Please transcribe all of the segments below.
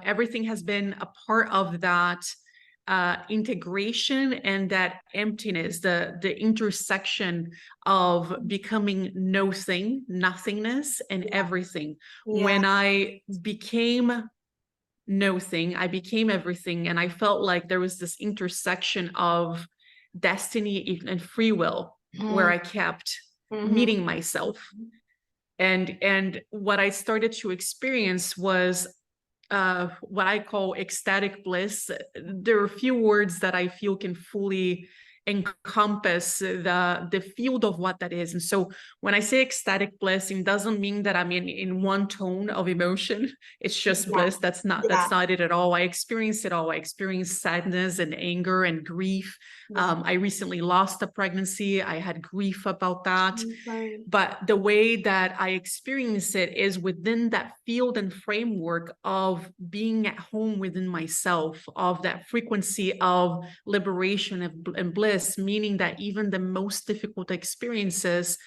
everything has been a part of that integration and that emptiness, the intersection of becoming nothingness, and everything. When I became nothing, I became everything, and I felt like there was this intersection of destiny and free will, where I kept meeting myself. And what I started to experience was what I call ecstatic bliss. There are a few words that I feel can fully encompass the field of what that is. And so when I say ecstatic bliss, it doesn't mean that I'm in one tone of emotion. It's just bliss. That's not it at all. I experience it all. I experience sadness and anger and grief. I recently lost a pregnancy. I had grief about that. But the way that I experience it is within that field and framework of being at home within myself, of that frequency of liberation and bliss, meaning that even the most difficult experiences,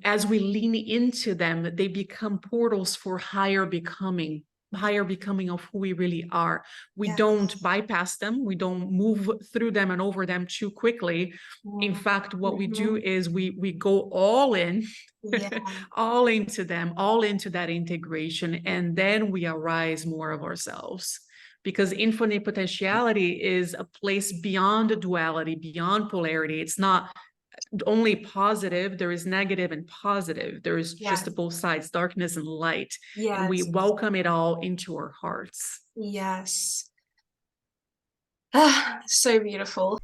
as we lean into them, they become portals for higher becoming of who we really are. We don't bypass them. We don't move through them and over them too quickly. In fact, what we do is we go all in, all into them, all into that integration, and then we arise more of ourselves. Because infinite potentiality is a place beyond duality, beyond polarity. It's not only positive. There is negative and positive. There is just both sides, darkness and light. And we welcome it all into our hearts. So beautiful.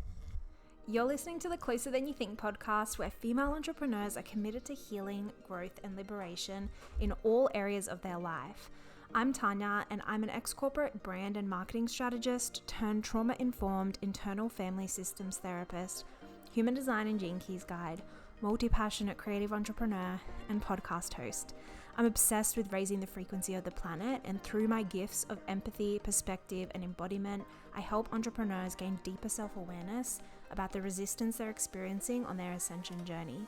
You're listening to the Closer Than You Think podcast, where female entrepreneurs are committed to healing, growth, and liberation in all areas of their life. I'm Tanya, and I'm an ex-corporate brand and marketing strategist turned trauma-informed internal family systems therapist, human design and gene keys guide, multi-passionate creative entrepreneur, and podcast host. I'm obsessed with raising the frequency of the planet, and through my gifts of empathy, perspective, and embodiment, I help entrepreneurs gain deeper self-awareness about the resistance they're experiencing on their ascension journey.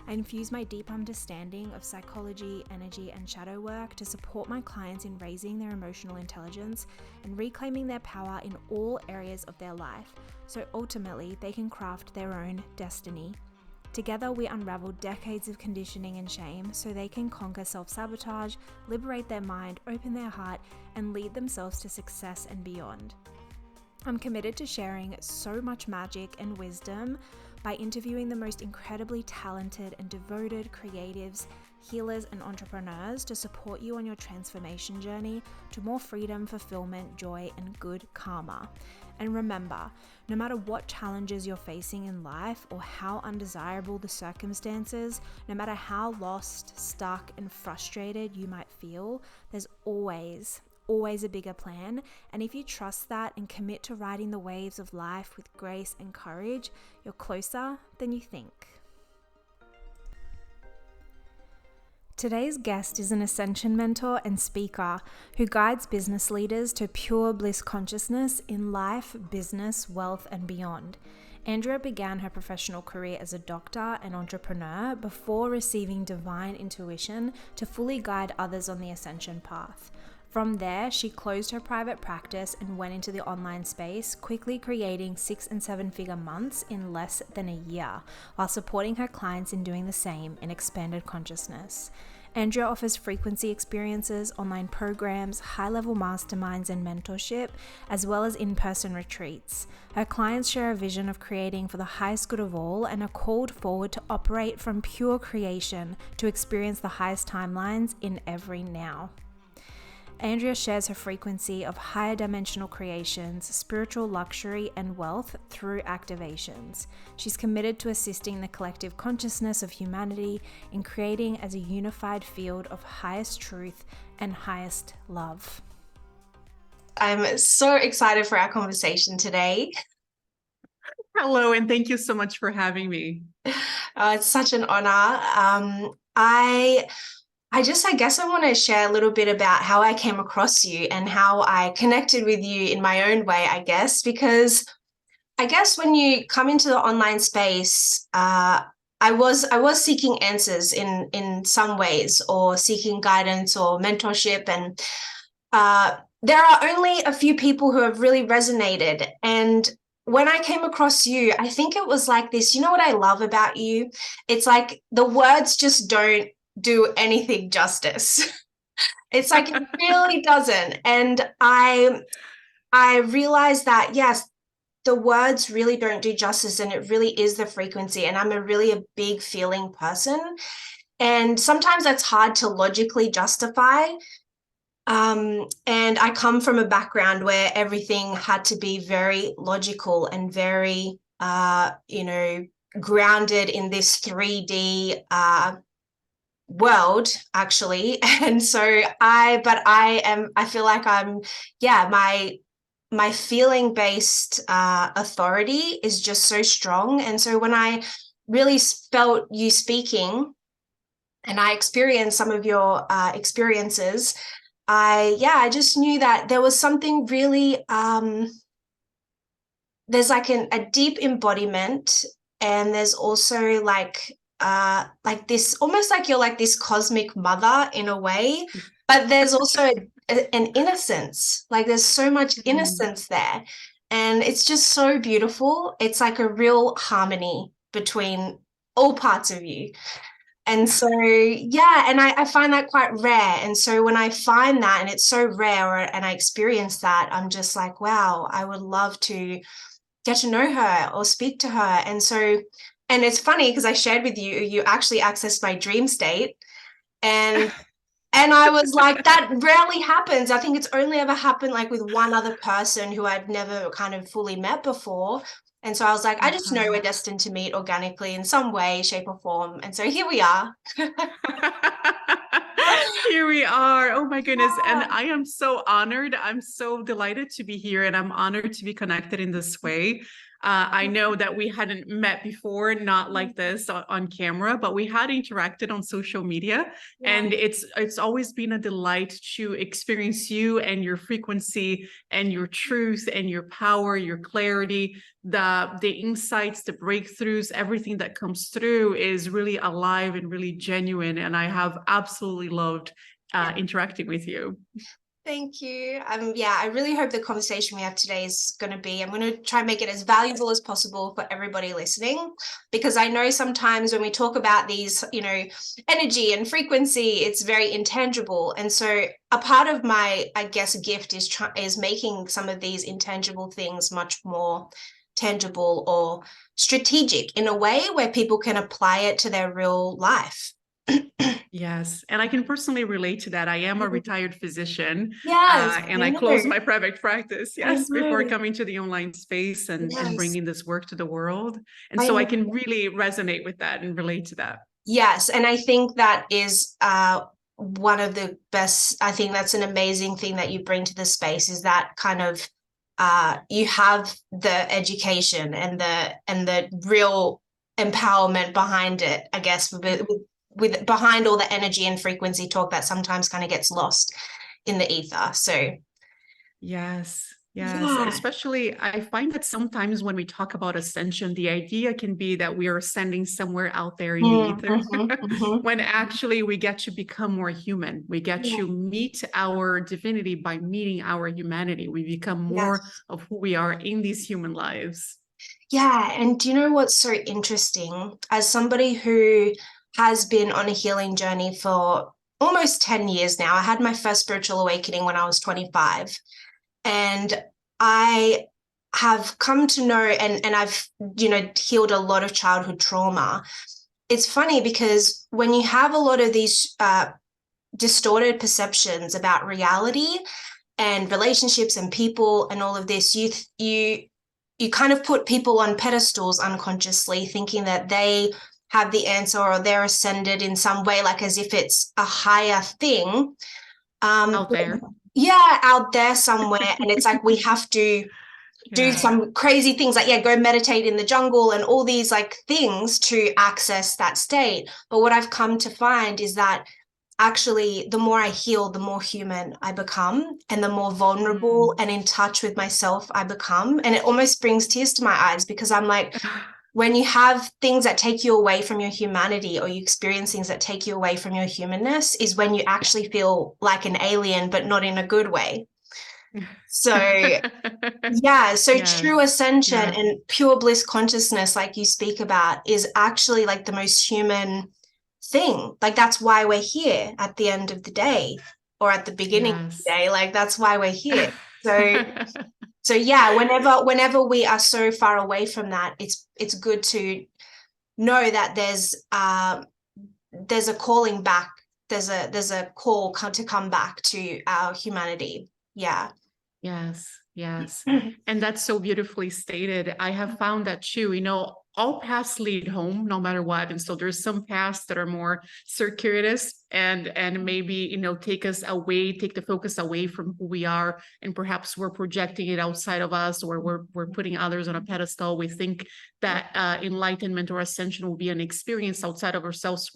I infuse my deep understanding of psychology, energy, and shadow work to support my clients in raising their emotional intelligence and reclaiming their power in all areas of their life, so ultimately they can craft their own destiny. Together, we unravel decades of conditioning and shame so they can conquer self-sabotage, liberate their mind, open their heart, and lead themselves to success and beyond. I'm committed to sharing so much magic and wisdom by interviewing the most incredibly talented and devoted creatives, healers, and entrepreneurs to support you on your transformation journey to more freedom, fulfillment, joy, and good karma. And remember, no matter what challenges you're facing in life or how undesirable the circumstances, no matter how lost, stuck, and frustrated you might feel, there's always a bigger plan. And if you trust that and commit to riding the waves of life with grace and courage, you're closer than you think. Today's guest is an Ascension Mentor and speaker who guides business leaders to pure bliss consciousness in life, business, wealth, and beyond. Andrea began her professional career as a doctor and entrepreneur before receiving divine intuition to fully guide others on the ascension path. From there, she closed her private practice and went into the online space, quickly creating 6- and 7-figure months in less than a year, while supporting her clients in doing the same in expanded consciousness. Andrea offers frequency experiences, online programs, high-level masterminds, and mentorship, as well as in-person retreats. Her clients share a vision of creating for the highest good of all and are called forward to operate from pure creation to experience the highest timelines in every now. Andrea shares her frequency of higher dimensional creations, spiritual luxury, and wealth through activations. She's committed to assisting the collective consciousness of humanity in creating as a unified field of highest truth and highest love. I'm so excited for our conversation today. Hello, and thank you so much for having me. It's such an honor. I guess I want to share a little bit about how I came across you and how I connected with you in my own way, I guess, because I guess when you come into the online space, I was seeking answers in some ways, or seeking guidance or mentorship. And there are only a few people who have really resonated. And when I came across you, I think it was like this, you know what I love about you? It's like the words just don't do anything justice. It's like it really doesn't. And I realized that, yes, the words really don't do justice, and it really is the frequency. And I'm really a big feeling person. And sometimes that's hard to logically justify. And I come from a background where everything had to be very logical and very, grounded in this 3D world, actually. And so I feel like my feeling based authority is just so strong. And so when I really felt you speaking and I experienced some of your experiences, I just knew that there was something really, there's like a deep embodiment, and there's also like this, almost like you're like this cosmic mother in a way, but there's also an innocence, like there's so much innocence there, and it's just so beautiful. It's like a real harmony between all parts of you. And so, yeah, and I find that quite rare. And so when I find that and it's so rare and I experience that, I'm just like, wow, I would love to get to know her or speak to her. And so, and it's funny because I shared with you, you actually accessed my dream state. And I was like, that rarely happens. I think it's only ever happened like with one other person who I'd never kind of fully met before. And so I was like, I just know we're destined to meet organically in some way, shape, or form. And so here we are. Here we are. Oh my goodness. And I am so honored. I'm so delighted to be here, and I'm honored to be connected in this way. I know that we hadn't met before, not like this on camera, but we had interacted on social media. Yeah. And it's always been a delight to experience you and your frequency and your truth and your power, your clarity, the insights, the breakthroughs, everything that comes through is really alive and really genuine. And I have absolutely loved interacting with you. Thank you. I really hope the conversation we have today is going to be, I'm going to try and make it as valuable as possible for everybody listening, because I know sometimes when we talk about these, energy and frequency, it's very intangible. And so a part of my, I guess, gift is making some of these intangible things much more tangible or strategic in a way where people can apply it to their real life. Yes. And I can personally relate to that. I am a retired physician. Yes. And I closed my private practice, before coming to the online space and bringing this work to the world. And so I can really resonate with that and relate to that. Yes. And I think that is one of the best, I think that's an amazing thing that you bring to the space, is that kind of, you have the education and the real empowerment behind it, I guess, with behind all the energy and frequency talk that sometimes kind of gets lost in the ether. So yes. Especially I find that sometimes when we talk about ascension, the idea can be that we are ascending somewhere out there in the ether, when actually we get to become more human. We get to meet our divinity by meeting our humanity. We become more of who we are in these human lives. Yeah. And do you know what's so interesting? As somebody who has been on a healing journey for almost 10 years now. I had my first spiritual awakening when I was 25. And I have come to know, and I've, healed a lot of childhood trauma. It's funny because when you have a lot of these distorted perceptions about reality and relationships and people and all of this, you kind of put people on pedestals unconsciously, thinking that they have the answer or they're ascended in some way, like as if it's a higher thing. Out there. Yeah, out there somewhere. And it's like we have to do some crazy things, like, go meditate in the jungle and all these like things to access that state. But what I've come to find is that actually the more I heal, the more human I become, and the more vulnerable and in touch with myself I become. And it almost brings tears to my eyes, because I'm like, when you have things that take you away from your humanity, or you experience things that take you away from your humanness, is when you actually feel like an alien, but not in a good way. So yeah, so Yes. true ascension Yeah. and pure bliss consciousness, like you speak about, is actually like the most human thing. Like that's why we're here at the end of the day, or at the beginning of the Yes. day. Like that's why we're here. So yeah, whenever we are so far away from that, it's good to know that there's a calling back. There's a call to come back to our humanity. Yeah. Yes, yes. And that's so beautifully stated. I have found that too, all paths lead home no matter what. And so there's some paths that are more circuitous and maybe, take the focus away from who we are. And perhaps we're projecting it outside of us, or we're putting others on a pedestal. We think that enlightenment or ascension will be an experience outside of ourselves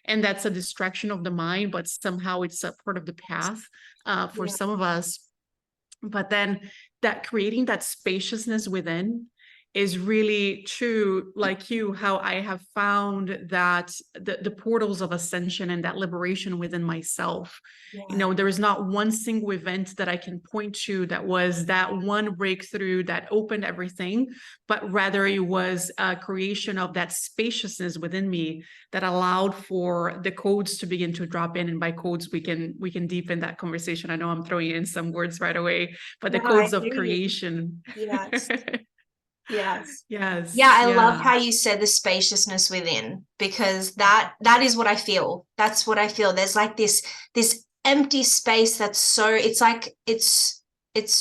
and that's a distraction of the mind, but somehow it's a part of the path for some of us. But then that creating that spaciousness within is really true, like you, how I have found that the portals of ascension and that liberation within myself, there is not one single event that I can point to that was that one breakthrough that opened everything, but rather it was a creation of that spaciousness within me that allowed for the codes to begin to drop in. And by codes, we can deepen that conversation. I know I'm throwing in some words right away, but the codes of creation. Yes. Yes. Yes. Yeah, I love how you said the spaciousness within, because that is what I feel. That's what I feel. There's like this empty space that's so, it's like it's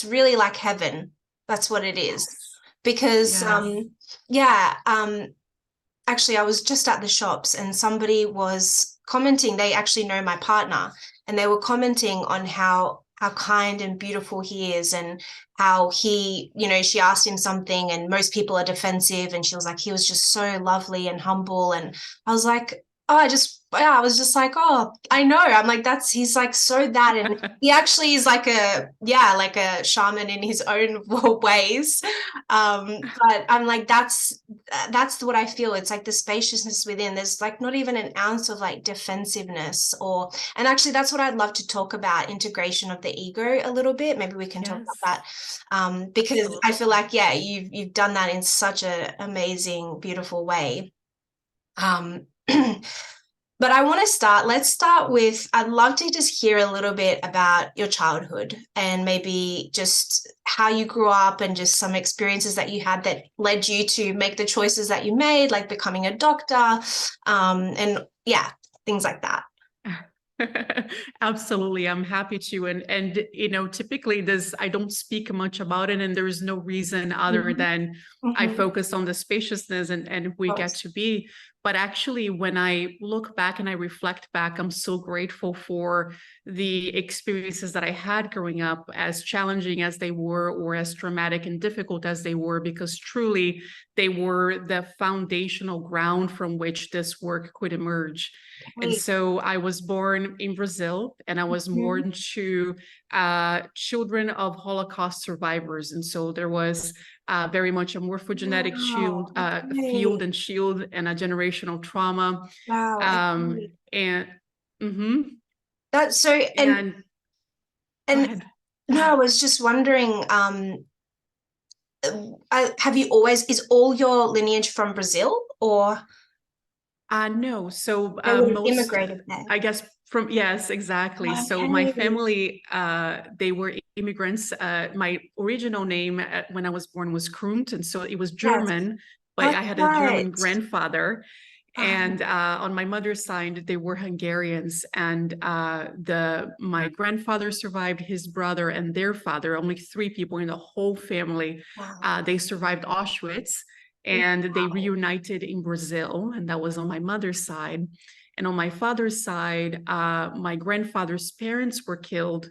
really like heaven. That's what it is. Because actually I was just at the shops and somebody was commenting, they actually know my partner, and they were commenting on how kind and beautiful he is, and how he, she asked him something and most people are defensive, and she was like, he was just so lovely and humble. And I was like, oh, I was just like, oh, I know. I'm like, he's like so that, and he actually is like a shaman in his own ways. But I'm like, that's what I feel. It's like the spaciousness within. There's like not even an ounce of like defensiveness, and actually that's what I'd love to talk about, integration of the ego a little bit. Maybe we can talk about that, because absolutely. I feel like, you've done that in such an amazing, beautiful way. But let's start with, I'd love to just hear a little bit about your childhood and maybe just how you grew up and just some experiences that you had that led you to make the choices that you made, like becoming a doctor, and things like that. Absolutely. I'm happy to. And typically I don't speak much about it, and there's no reason other than I focus on the spaciousness and we get to be. But actually, when I look back and I reflect back, I'm so grateful for the experiences that I had growing up, as challenging as they were, or as traumatic and difficult as they were, because truly they were the foundational ground from which this work could emerge. And so I was born in Brazil, and I was born to children of Holocaust survivors. And so there was very much a morphogenetic field and shield, and a generational trauma. Wow. And that's so, and no, I was just wondering, is all your lineage from Brazil, or? No. So most immigrated there, I guess, yes, exactly. Okay. So my family, they were immigrants. My original name when I was born was Krunt, and so it was German, but I had a German grandfather. And on my mother's side, they were Hungarians, and my grandfather survived, his brother and their father, only 3 people in the whole family. They survived Auschwitz. And they reunited in Brazil, and that was on my mother's side. And on my father's side, my grandfather's parents were killed.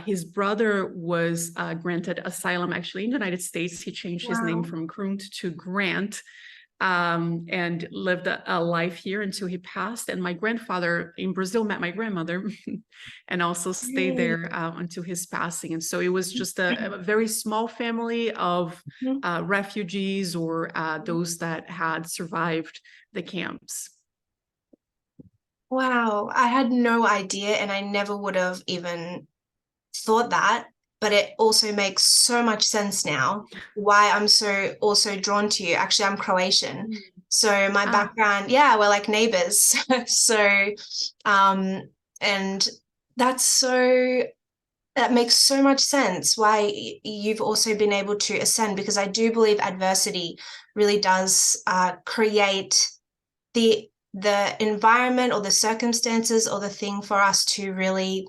His brother was granted asylum, actually, in the United States. He changed his name from Krunt to Grant, and lived a life here until he passed. And my grandfather in Brazil met my grandmother and also stayed there until his passing. And so it was just a very small family of refugees, or those that had survived the camps. Wow, I had no idea, and I never would have even thought that. but it also makes so much sense now why I'm so also drawn to you. Actually, I'm Croatian. So my background, yeah, we're like neighbors. So, and that makes so much sense why you've also been able to ascend, because I do believe adversity really does create the environment or the circumstances or the thing for us to really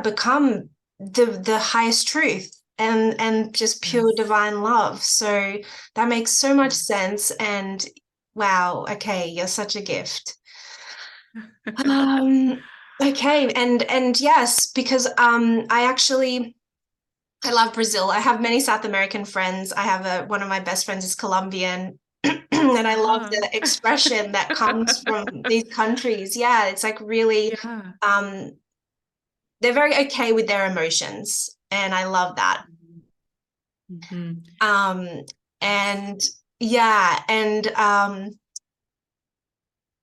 become the highest truth and just pure divine love. So that makes so much sense. And wow, okay, you're such a gift. Okay, and yes, because I love Brazil. I have many South American friends. I have one of my best friends is Colombian. And I love the expression that comes from these countries. Yeah, it's like really they're very okay with their emotions, and I love that. And yeah, and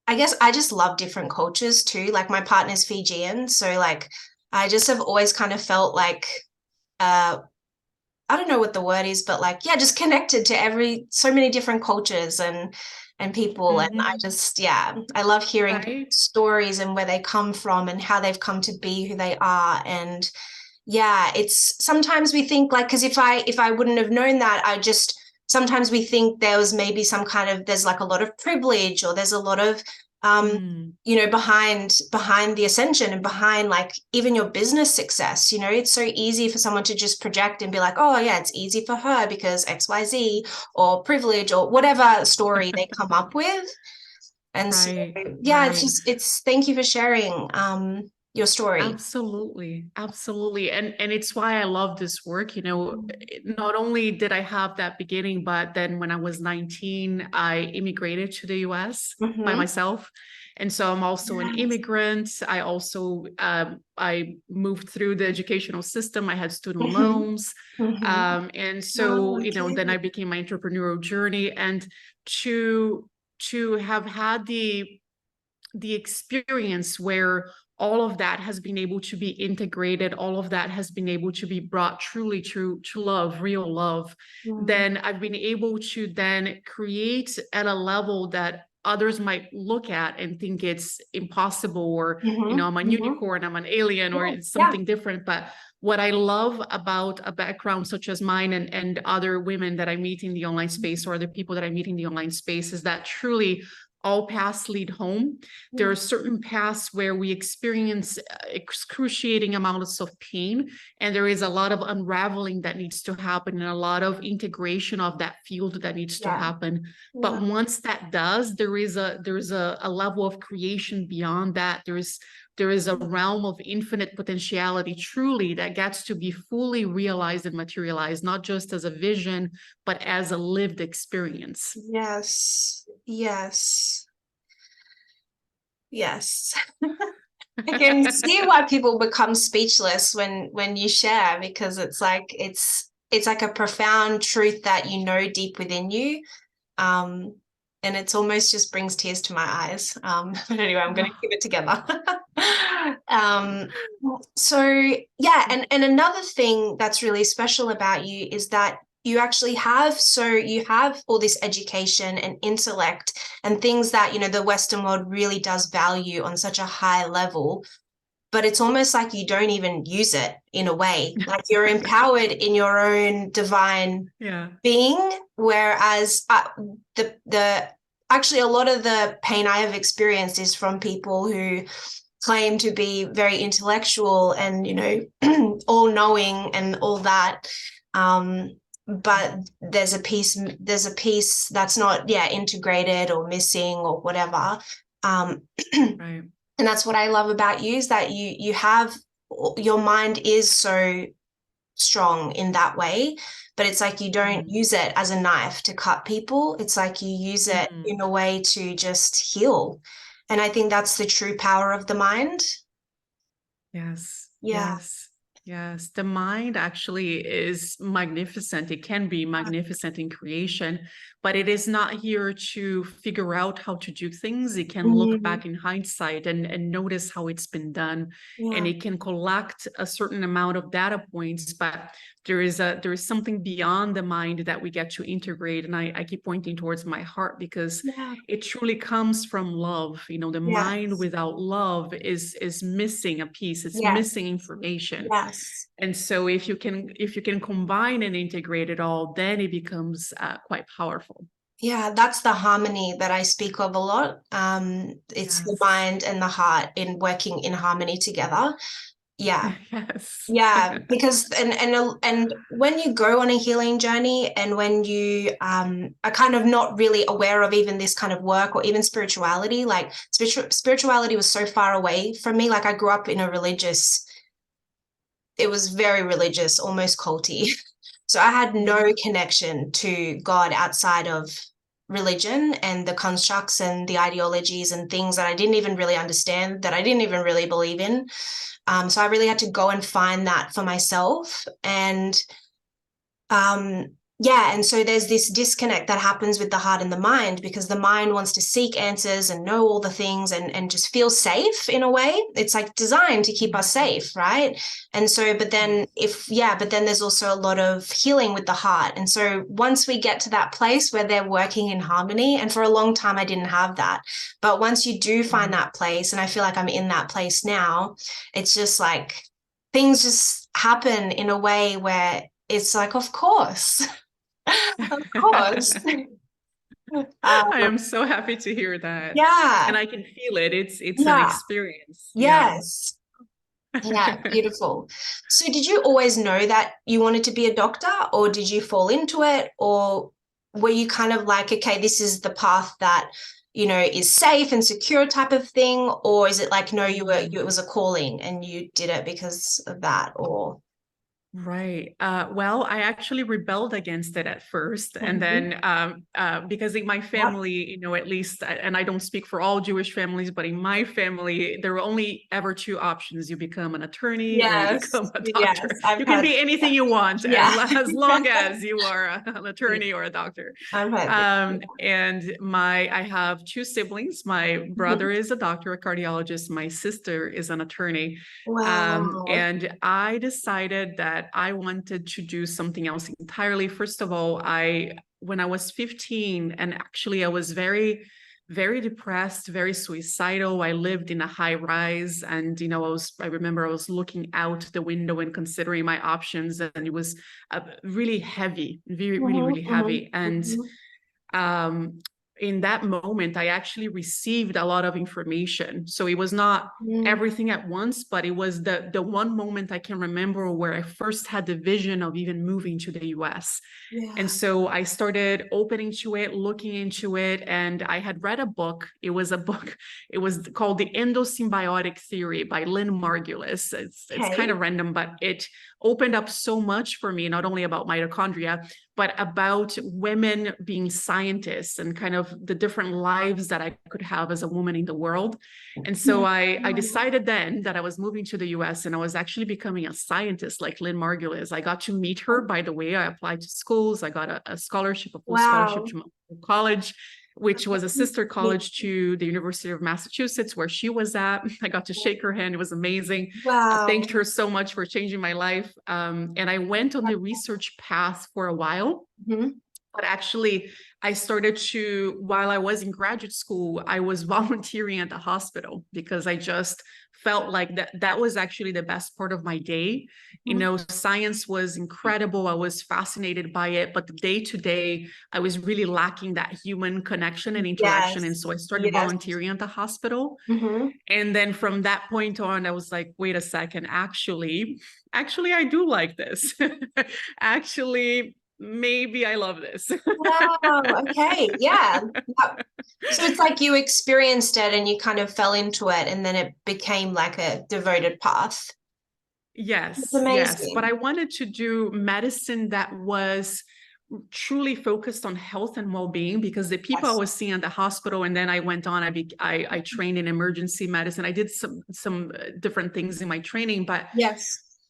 I guess I just love different cultures too. Like my partner's Fijian, so like I just have always kind of felt like I don't know what the word is, but like, yeah, just connected to so many different cultures and people. And I just, yeah, I love hearing stories and where they come from and how they've come to be who they are. And yeah, it's sometimes we think like, because if I wouldn't have known that, sometimes we think there's like a lot of privilege, or there's a lot of behind the ascension and behind like even your business success. It's so easy for someone to just project and be like, oh yeah, it's easy for her because XYZ, or privilege, or whatever story they come up with. And so yeah, it's thank you for sharing your story. Absolutely. And it's why I love this work. Not only did I have that beginning, but then when I was 19, I immigrated to the US by myself. And so I'm also an immigrant. I also I moved through the educational system. I had student loans. And so, then I became my entrepreneurial journey, and to have had the experience where all of that has been able to be integrated, all of that has been able to be brought truly to love, real love, then I've been able to then create at a level that others might look at and think it's impossible, or, I'm a unicorn, I'm an alien, or it's something different. But what I love about a background such as mine and other women that I meet in the online space, or the people that I meet in the online space, is that truly all paths lead home. There are certain paths where we experience excruciating amounts of pain, and there is a lot of unraveling that needs to happen, and a lot of integration of that field that needs to happen. But once that does, there is a level of creation beyond that. There is a realm of infinite potentiality truly that gets to be fully realized and materialized, not just as a vision, but as a lived experience. Yes. I can see why people become speechless when you share, because it's like a profound truth that deep within you. And it's almost just brings tears to my eyes. But anyway, I'm going to keep it together. So yeah, and another thing that's really special about you is that you actually have all this education and intellect and things that, the Western world really does value on such a high level, but it's almost like you don't even use it in a way. Like you're empowered in your own divine being, whereas actually a lot of the pain I have experienced is from people who claim to be very intellectual and, all knowing and all that. But there's a piece that's not integrated or missing or whatever. Right. And that's what I love about you, is that you have, your mind is so strong in that way, but it's like you don't use it as a knife to cut people. It's like you use it in a way to just heal. And I think that's the true power of the mind. Yes. Yeah. Yes. Yes, the mind actually is magnificent. It can be magnificent in creation, but it is not here to figure out how to do things. It can look Mm, back in hindsight and notice how it's been done. And yeah. it can collect a certain amount of data points, but there is something beyond the mind that we get to integrate. And I keep pointing towards my heart because Yeah. it truly comes from love. You know, the mind Yes. without love is missing a piece, it's Yes. missing information. Yes. And so if you can combine and integrate it all, then it becomes quite powerful. Yeah, that's the harmony that I speak of a lot. It's the Yes. mind and the heart in working in harmony together. Yeah. Yes. Yeah, because and when you go on a healing journey and when you are kind of not really aware of even this kind of work or even spirituality, like spirituality was so far away from me. Like I grew up in it was very religious, almost culty. So I had no connection to God outside of religion and the constructs and the ideologies and things that I didn't even really understand, that I didn't even really believe in. So I really had to go and find that for myself. And yeah, and so there's this disconnect that happens with the heart and the mind because the mind wants to seek answers and know all the things and just feel safe in a way. It's like designed to keep us safe, right? And so, but then but then there's also a lot of healing with the heart. And so once we get to that place where they're working in harmony, and for a long time I didn't have that, but once you do find that place, and I feel like I'm in that place now, it's just like things just happen in a way where it's like, of course. Of course. I am so happy to hear that. Yeah. And I can feel it. It's an Yeah. experience. Yes. Yeah, beautiful. So did you always know that you wanted to be a doctor, or did you fall into it, or were you kind of like, okay, this is the path that, you know, is safe and secure type of thing, or is it like, no, it was a calling and you did it because of that, or? Right. Well, I actually rebelled against it at first. And then because in my family, you know, at least, and I don't speak for all Jewish families, but in my family, there were only ever two options. You become an attorney or you Yes. become a Yes. doctor. You can be anything you want as long as you are an attorney or a doctor. I've heard And I have two siblings. My brother is a doctor, a cardiologist. My sister is an attorney. Wow. And I decided that I wanted to do something else entirely. First of all, when I was 15, and actually I was very, very depressed, very suicidal. I lived in a high rise, and you know, I remember I was looking out the window and considering my options, and it was really heavy, really heavy. And in that moment, I actually received a lot of information. So it was not everything at once, but it was the one moment I can remember where I first had the vision of even moving to the US. And so I started opening to it, looking into it, and I had read a book. It was called The Endosymbiotic Theory by Lynn Margulis. It's kind of random, but it opened up so much for me, not only about mitochondria, but about women being scientists and kind of the different lives that I could have as a woman in the world. And so I decided then that I was moving to the US and I was actually becoming a scientist like Lynn Margulis. I got to meet her, by the way. I applied to schools. I got a scholarship, a full scholarship to college, which was a sister college to the University of Massachusetts, where she was at. I got to shake her hand. It was amazing. I thanked her so much for changing my life. And I went on the research path for a while. But actually, I started while I was in graduate school, I was volunteering at the hospital because I just felt like that was actually the best part of my day. You know, science was incredible. I was fascinated by it, but the day to day, I was really lacking that human connection and interaction. And so I started volunteering at the hospital. And then from that point on, I was like, wait a second, actually, I do like this. Actually, maybe I love this. Wow. Okay. Yeah. So it's like you experienced it and you kind of fell into it and then it became like a devoted path. Yes. Yes. But I wanted to do medicine that was truly focused on health and well-being, because the people I was seeing at the hospital, and then I went on, I trained in emergency medicine. I did some different things in my training, but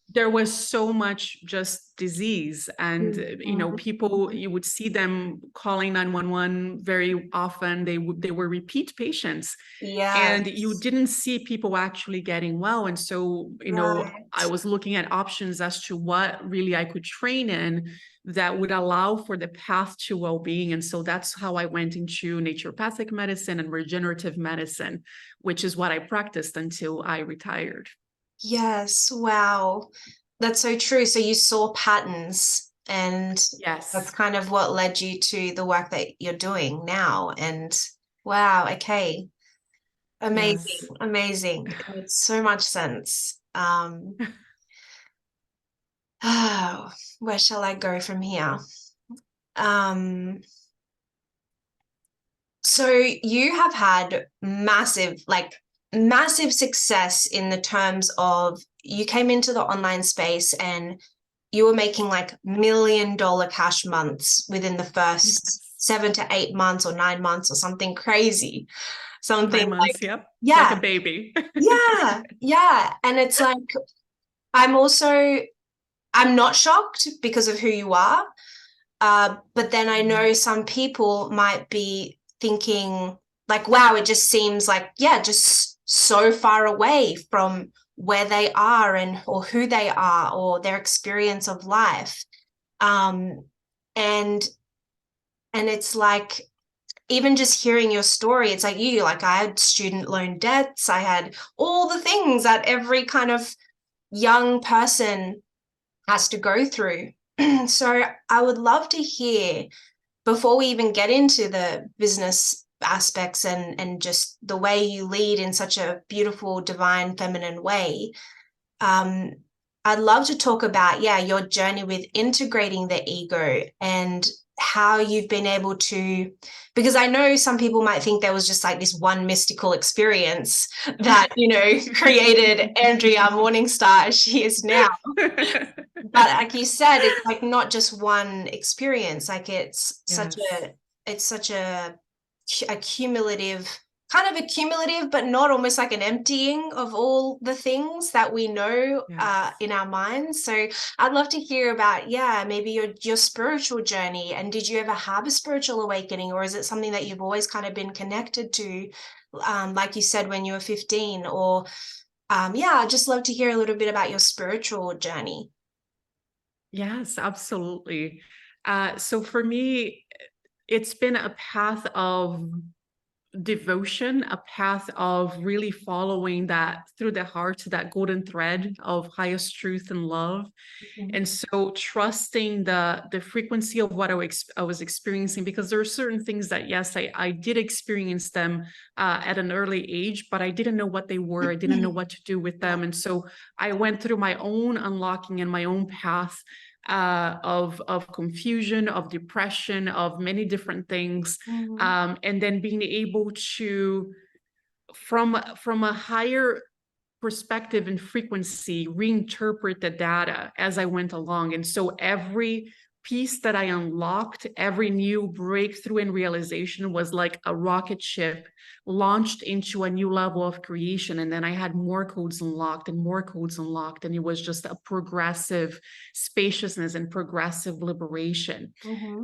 there was so much just disease, and people, you would see them calling 911 very often. They were repeat patients, and you didn't see people actually getting well. And so I was looking at options as to what really I could train in that would allow for the path to well-being. And so that's how I went into naturopathic medicine and regenerative medicine, which is what I practiced until I retired. Yes. Wow. That's so true. So you saw patterns, and Yes, that's kind of what led you to the work that you're doing now. And wow. Okay. Amazing. yes. Amazing. It makes so much sense. Oh, where shall I go from here? So you have had massive success in the terms of you came into the online space and you were making like $1 million cash months within the first 7 to 8 months or 9 months or something crazy. 9 months, yep. Yeah. Like a baby. Yeah. And it's like, I'm not shocked because of who you are. But then I know some people might be thinking like, wow, it just seems like, just so far away from where they are or who they are or their experience of life. And it's like, even just hearing your story, it's like I had student loan debts. I had all the things that every kind of young person has to go through. So I would love to hear, before we even get into the business aspects and just the way you lead in such a beautiful, divine, feminine way, I'd love to talk about, your journey with integrating the ego and how you've been able to, because I know some people might think there was just like this one mystical experience that, created Andrea Morningstar as she is now. But like you said, it's like not just one experience. Like it's such a cumulative, but not almost like an emptying of all the things that we know in our minds. So I'd love to hear about, maybe your spiritual journey. And did you ever have a spiritual awakening, or is it something that you've always kind of been connected to, like you said, when you were 15? Or I'd just love to hear a little bit about your spiritual journey. Yes, absolutely. So for me, it's been a path of devotion, a path of really following that through the heart, that golden thread of highest truth and love. And so trusting the frequency of what I was experiencing, because there are certain things that, yes, I did experience them at an early age, but I didn't know what they were. I didn't know what to do with them. And so I went through my own unlocking and my own path of confusion, of depression, of many different things. And then being able to, from a higher perspective and frequency, reinterpret the data as I went along. And so every piece that I unlocked, every new breakthrough and realization was like a rocket ship launched into a new level of creation. And then I had more codes unlocked and more codes unlocked. And it was just a progressive spaciousness and progressive liberation.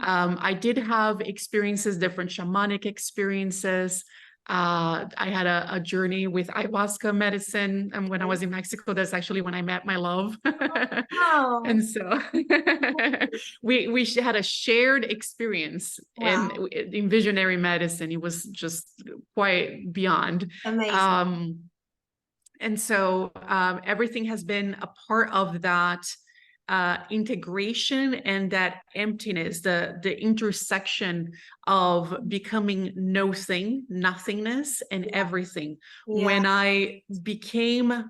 I did have experiences, different shamanic experiences. I had a journey with ayahuasca medicine, and when I was in Mexico, that's actually when I met my love. Wow. And so we had a shared experience in visionary medicine. It was just quite beyond Amazing. And so everything has been a part of that integration and that emptiness, the intersection of becoming no thing, nothingness, and everything. When I became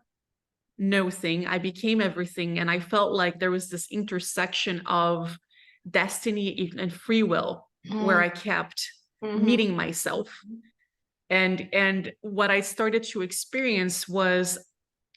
no thing, I became everything, and I felt like there was this intersection of destiny and free will where I kept meeting myself. And what I started to experience was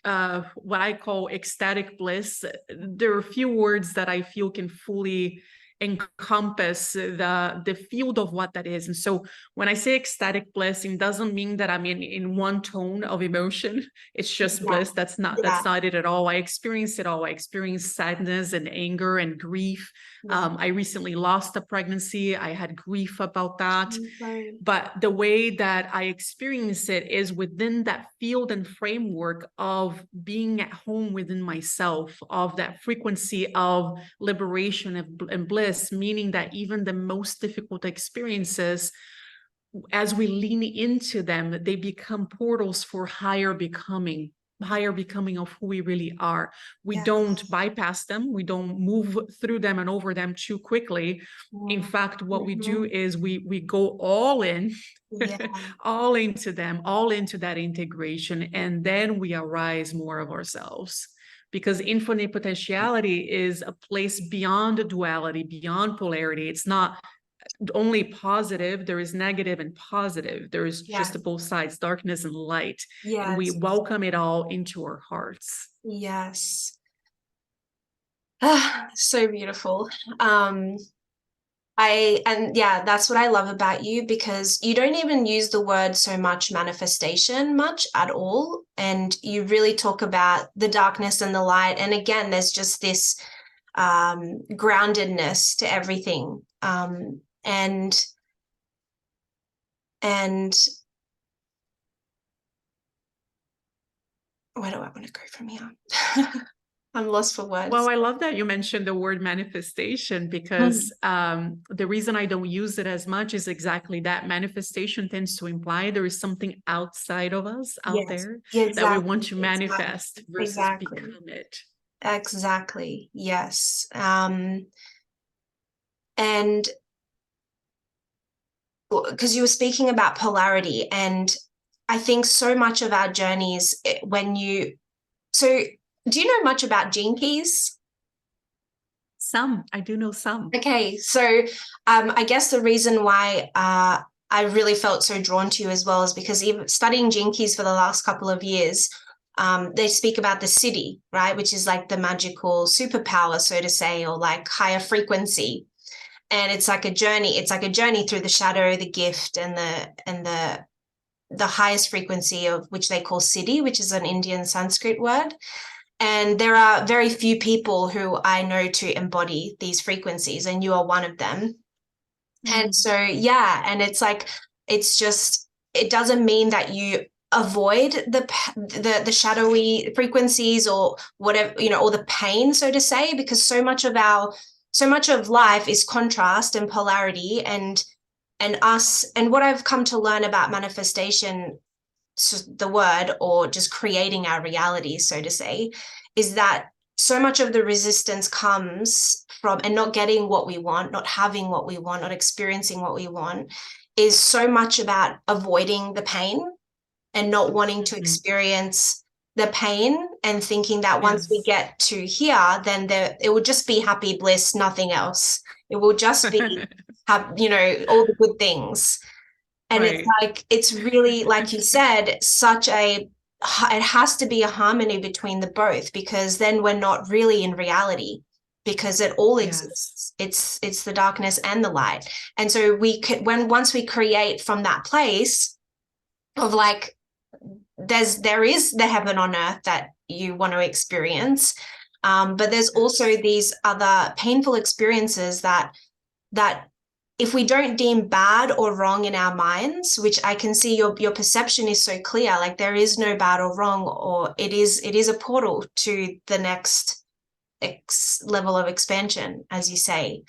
what I call ecstatic bliss. There are a few words that I feel can fully encompass the field of what that is. And so when I say ecstatic bliss, it doesn't mean that I'm in one tone of emotion. It's just bliss. That's not it at all. I experience it all. I experience sadness and anger and grief. I recently lost a pregnancy. I had grief about that. But the way that I experience it is within that field and framework of being at home within myself, of that frequency of liberation and bliss, meaning that even the most difficult experiences, as we lean into them, they become portals for higher becoming of who we really are. We don't bypass them. We don't move through them and over them too quickly. In fact, what we do is we go all in, all into them, all into that integration, and then we arise more of ourselves. Because infinite potentiality is a place beyond duality, beyond polarity. It's not only positive. There is negative and positive. There is just both sides, darkness and light. And we welcome it all into our hearts. Yes. So beautiful. That's what I love about you, because you don't even use the word so much manifestation much at all. And you really talk about the darkness and the light. And again, there's just this groundedness to everything. And where do I want to go from here? I'm lost for words. Well, I love that you mentioned the word manifestation, because the reason I don't use it as much is exactly that. Manifestation tends to imply there is something outside of us out there that we want to manifest versus become it. Exactly. Yes. And because you were speaking about polarity, and I think so much of our journeys, do you know much about Gene Keys? I do know some. Okay, so I guess the reason why I really felt so drawn to you as well is because even studying Gene Keys for the last couple of years, they speak about the siddhi, right, which is like the magical superpower, so to say, or like higher frequency. And it's like a journey. It's like a journey through the shadow, the gift, and the highest frequency, of which they call siddhi, which is an Indian Sanskrit word. And there are very few people who I know to embody these frequencies, and you are one of them. And so, and it's like, it doesn't mean that you avoid the shadowy frequencies or whatever, or the pain, so to say, because so much of life is contrast and polarity, and what I've come to learn about manifestation, the word, or just creating our reality, so to say, is that so much of the resistance comes from, and not getting what we want, not having what we want, not experiencing what we want, is so much about avoiding the pain and not wanting to experience the pain, and thinking that once we get to here, then it will just be happy bliss, nothing else. It will just be all the good things. And it's like, it's really, like you said, it has to be a harmony between the both, because then we're not really in reality, because it all exists. It's the darkness and the light. And so once we create from that place of like, there is the heaven on earth that you want to experience, but there's also these other painful experiences that if we don't deem bad or wrong in our minds, which I can see your perception is so clear, like there is no bad or wrong, or it is a portal to the next level of expansion, as you say.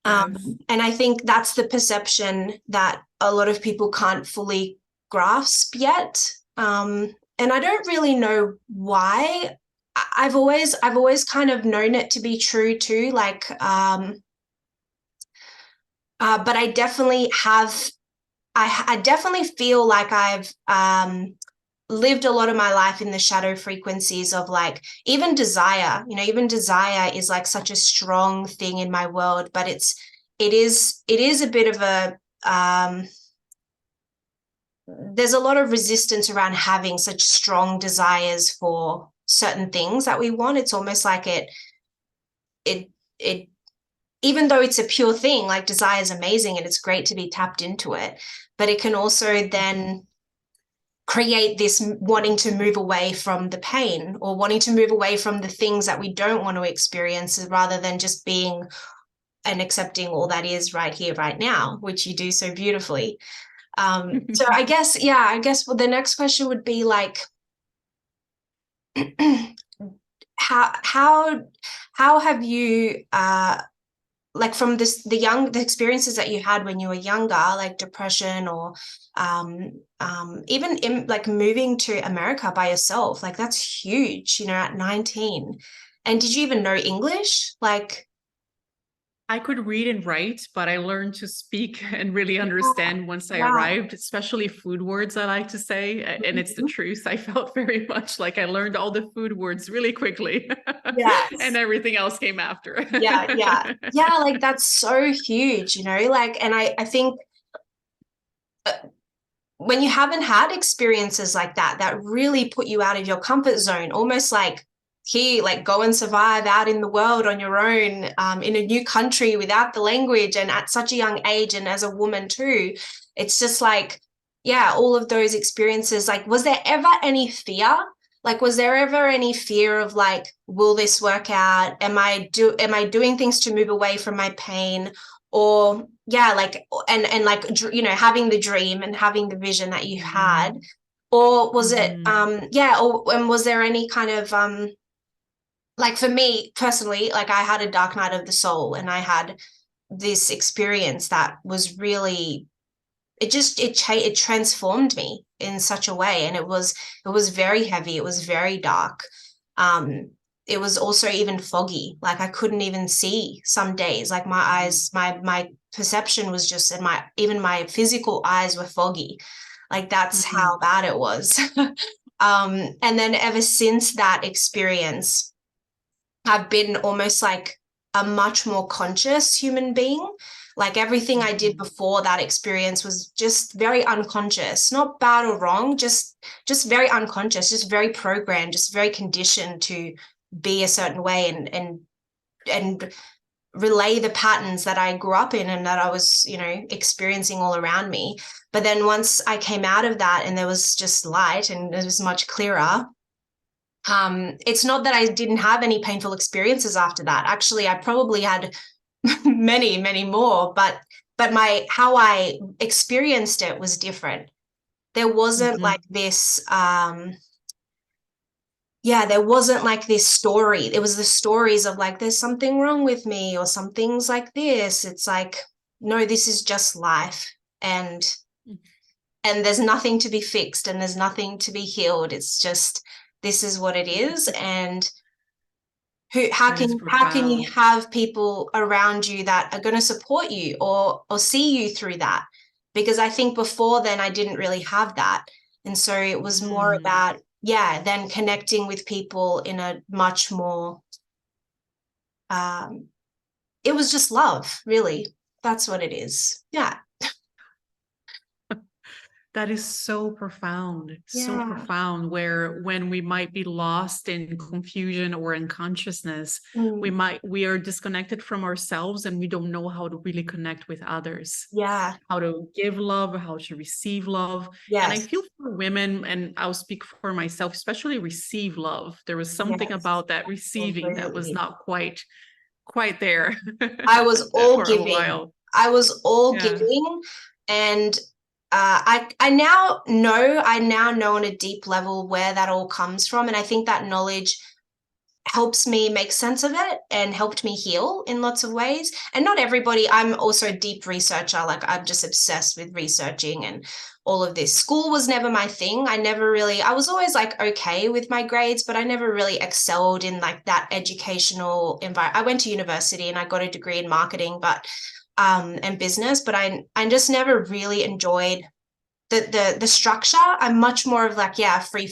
And I think that's the perception that a lot of people can't fully grasp yet. And I don't really know why. I've always kind of known it to be true too, like, but I definitely have, I definitely feel like I've lived a lot of my life in the shadow frequencies of like, even desire, even desire is like such a strong thing in my world, but it is a bit of a, there's a lot of resistance around having such strong desires for certain things that we want. It's almost like it even though it's a pure thing, like desire is amazing and it's great to be tapped into it, but it can also then create this wanting to move away from the pain or wanting to move away from the things that we don't want to experience, rather than just being and accepting all that is right here, right now, which you do so beautifully. So I guess well, the next question would be like, how have you like from the experiences that you had when you were younger, like depression or even like moving to America by yourself, like that's huge, at 19. And did you even know English? Like, I could read and write, but I learned to speak and really understand once I wow. arrived, especially food words, I like to say. And it's the truth. I felt very much like I learned all the food words really quickly. Yes. And everything else came after. Yeah. Like that's so huge, like, and I think when you haven't had experiences like that really put you out of your comfort zone, almost like, here, like go and survive out in the world on your own, in a new country without the language and at such a young age, and as a woman too, it's just like, yeah, all of those experiences. Like, was there ever any fear? Like, was there ever any fear of like, will this work out? Am I doing things to move away from my pain? Or yeah, like, and like, having the dream and having the vision that you had, or was it, and was there any kind of, like for me personally, like I had a dark night of the soul, and I had this experience that was really, it transformed me in such a way. And it was very heavy. It was very dark. It was also even foggy. Like I couldn't even see some days, like my eyes, my perception was just, and even my physical eyes were foggy. Like that's how bad it was. And then ever since that experience, I've been almost like a much more conscious human being. Like everything I did before that experience was just very unconscious, not bad or wrong, just very unconscious, just very programmed, just very conditioned to be a certain way and relay the patterns that I grew up in and that I was, experiencing all around me. But then once I came out of that and there was just light and it was much clearer, it's not that I didn't have any painful experiences after that. Actually, I probably had many, many more, but how I experienced it was different. There wasn't like this, there wasn't like this story. It was the stories of like, there's something wrong with me or some things like this. It's like, no, this is just life. And there's nothing to be fixed and there's nothing to be healed. It's just, this is what it is. And how can you have people around you that are going to support you or see you through that? Because I think before then I didn't really have that. And so it was more about, then connecting with people in a much more, it was just love, really. That's what it is. Yeah. That is so profound, where when we might be lost in confusion or in consciousness, we are disconnected from ourselves and we don't know how to really connect with others. Yeah. How to give love, how to receive love. Yes. And I feel for women, and I'll speak for myself, especially receive love. There was something about that receiving that was not quite there. I was all for giving. A while. I was all giving. And I now know on a deep level where that all comes from. And I think that knowledge helps me make sense of it and helped me heal in lots of ways. And not everybody, I'm also a deep researcher. Like I'm just obsessed with researching and all of this. School was never my thing. I was always like okay with my grades, but I never really excelled in like that educational environment. I went to university and I got a degree in marketing, and business, but I just never really enjoyed the structure. I'm much more of like, free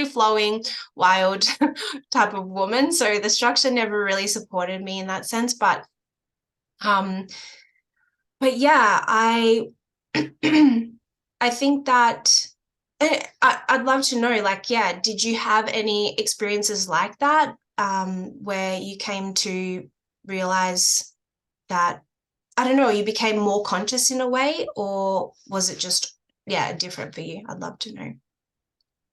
flowing, wild type of woman. So the structure never really supported me in that sense. But yeah, I think that I'd love to know, like, did you have any experiences like that, where you came to realize that, I don't know, you became more conscious in a way, or was it just, different for you? I'd love to know.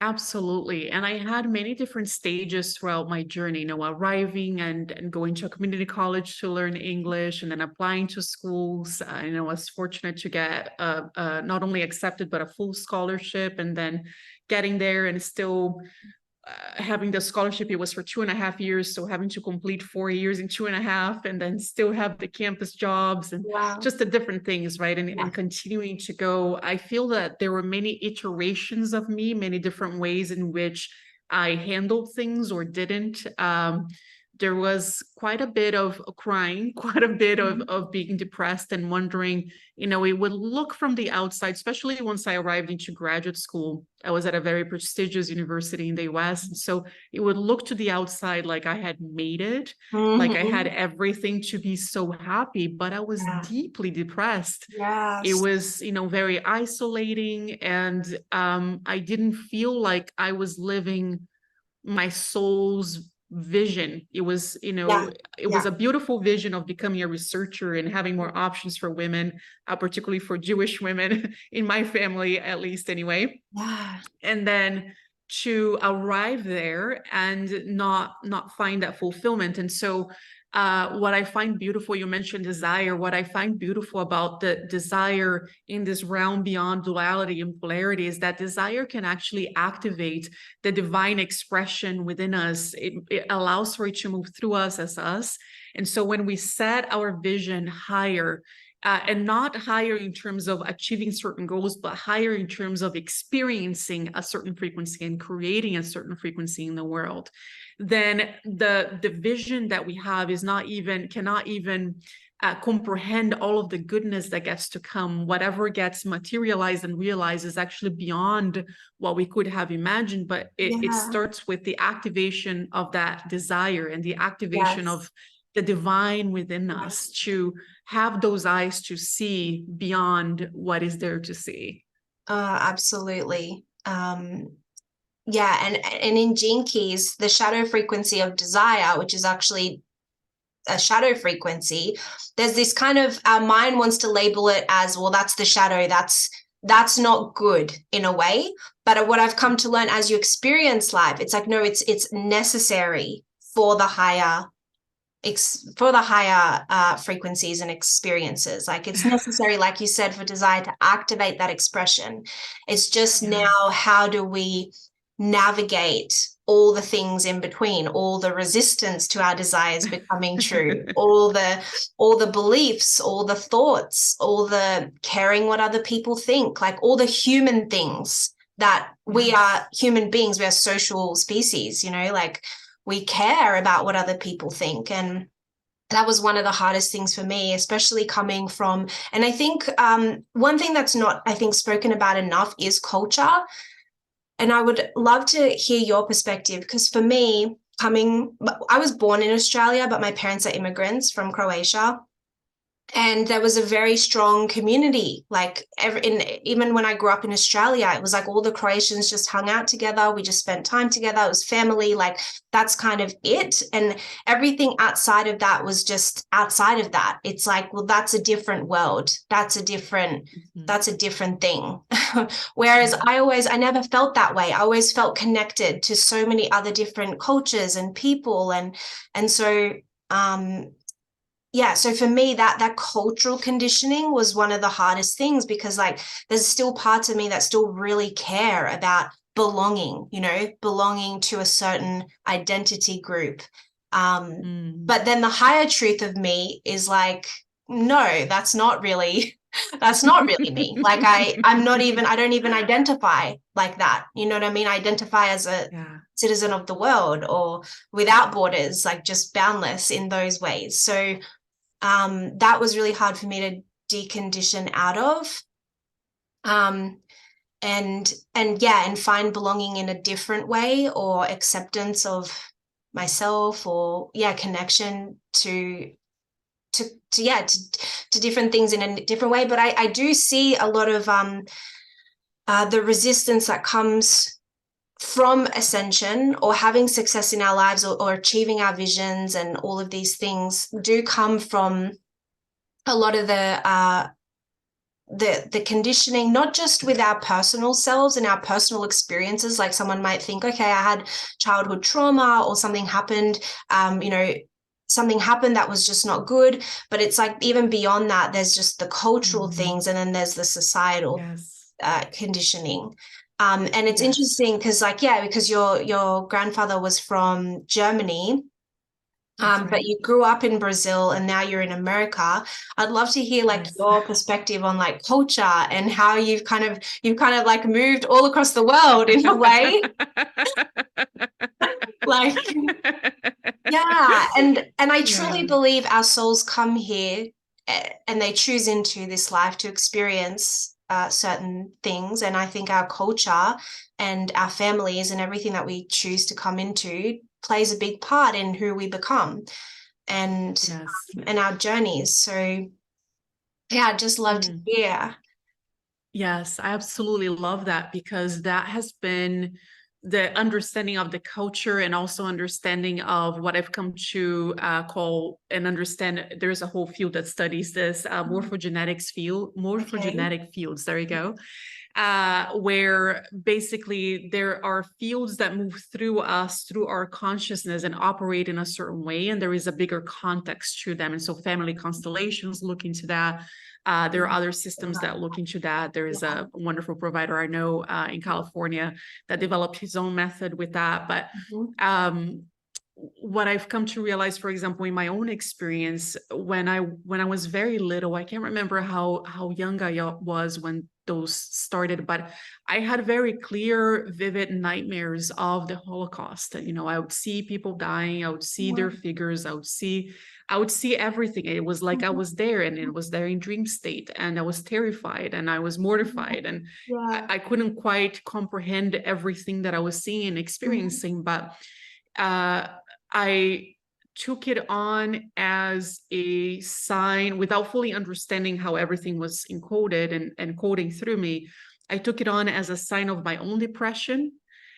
Absolutely. And I had many different stages throughout my journey, arriving and going to a community college to learn English and then applying to schools. I was fortunate to get not only accepted, but a full scholarship, and then getting there and still having the scholarship. It was for 2.5 years. So having to complete 4 years in 2.5, and then still have the campus jobs and just the different things, right? And continuing to go. I feel that there were many iterations of me, many different ways in which I handled things or didn't. There was quite a bit of crying, quite a bit of being depressed and wondering, it would look from the outside, especially once I arrived into graduate school. I was at a very prestigious university in the US. And so it would look to the outside like I had made it, like I had everything to be so happy, but I was deeply depressed. It was, very isolating. And I didn't feel like I was living my soul's vision. It was, it was a beautiful vision of becoming a researcher and having more options for women, particularly for Jewish women in my family, at least anyway. And then to arrive there and not find that fulfillment. And so what I find beautiful, you mentioned desire, what I find beautiful about the desire in this realm beyond duality and polarity is that desire can actually activate the divine expression within us. It allows for it to move through us as us. And so when we set our vision higher, and not higher in terms of achieving certain goals, but higher in terms of experiencing a certain frequency and creating a certain frequency in the world, then the vision that we have cannot even comprehend all of the goodness that gets to come. Whatever gets materialized and realized is actually beyond what we could have imagined, but it starts with the activation of that desire and the activation of the divine within us to have those eyes to see beyond what is there to see. Absolutely. And in Gene Keys, the shadow frequency of desire, which is actually a shadow frequency, there's this kind of, our mind wants to label it as, well, that's the shadow, that's not good in a way. But what I've come to learn as you experience life, it's like, no, it's necessary for the higher frequencies and experiences. Like, it's necessary, like you said, for desire to activate that expression. It's just now, how do we navigate all the things in between, all the resistance to our desires becoming true, all the beliefs, all the thoughts, all the caring what other people think, like all the human things that we are human beings, we are social species, like we care about what other people think. And that was one of the hardest things for me, especially coming from, and I think one thing that's not, I think, spoken about enough is culture. And I would love to hear your perspective, because for me, I was born in Australia, but my parents are immigrants from Croatia. And there was a very strong community, like even when I grew up in Australia, it was like all the Croatians just hung out together. We just spent time together. It was family, like that's kind of it. And everything outside of that was just outside of that. It's like, well, that's a different world. That's a different thing. Whereas I never felt that way. I always felt connected to so many other different cultures and people. And so, so for me, that cultural conditioning was one of the hardest things, because like there's still parts of me that still really care about belonging to a certain identity group. But then the higher truth of me is like, no, that's not really me. Like I don't even identify like that. You know what I mean? I identify as a citizen of the world, or without borders, like just boundless in those ways. So that was really hard for me to decondition out of, and find belonging in a different way, or acceptance of myself, or connection to different things in a different way. But I do see a lot of the resistance that comes from ascension, or having success in our lives, or achieving our visions, and all of these things do come from a lot of the conditioning, not just with our personal selves and our personal experiences. Like someone might think, okay, I had childhood trauma or something happened, something happened that was just not good. But it's like even beyond that, there's just the cultural things, and then there's the societal conditioning. And it's interesting because because your grandfather was from Germany. But you grew up in Brazil and now you're in America. I'd love to hear your perspective on culture and how you've kind of like moved all across the world in a way. And I truly believe our souls come here and they choose into this life to experience certain things. And I think our culture and our families and everything that we choose to come into plays a big part in who we become and our journeys. So I'd just love to hear. Yes, I absolutely love that, because that has been the understanding of the culture and also understanding of what I've come to call and understand. There's a whole field that studies this, morphogenetic fields. There you go. Where basically there are fields that move through us, through our consciousness, and operate in a certain way, and there is a bigger context to them. And so family constellations look into that. There are other systems that look into that. There is a wonderful provider I know in California that developed his own method with that. But what I've come to realize, for example, in my own experience, when I was very little, I can't remember how young I was when those started, but I had very clear, vivid nightmares of the Holocaust. I would see people dying, I would see their figures, I would see everything. It was like I was there, and it was there in dream state, and I was terrified and I was mortified, and I couldn't quite comprehend everything that I was seeing and experiencing, but I took it on as a sign without fully understanding how everything was encoded and coding through me. I took it on as a sign of my own depression.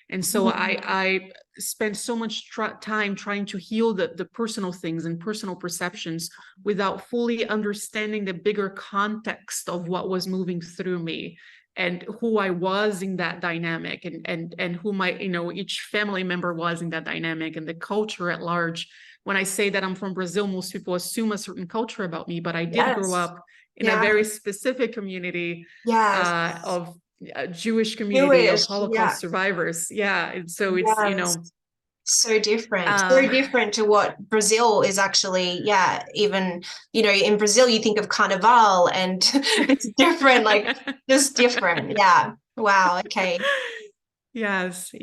And so I spent so much time trying to heal the personal things and personal perceptions without fully understanding the bigger context of what was moving through me and who I was in that dynamic, and who my, each family member was in that dynamic, and the culture at large. When I say that I'm from Brazil, most people assume a certain culture about me, but I did grow up in a very specific community of Jewish community of Holocaust survivors. And so it's, so different to what Brazil is actually. Even in Brazil you think of Carnival, and it's different, just different. Wow. Okay. Yes.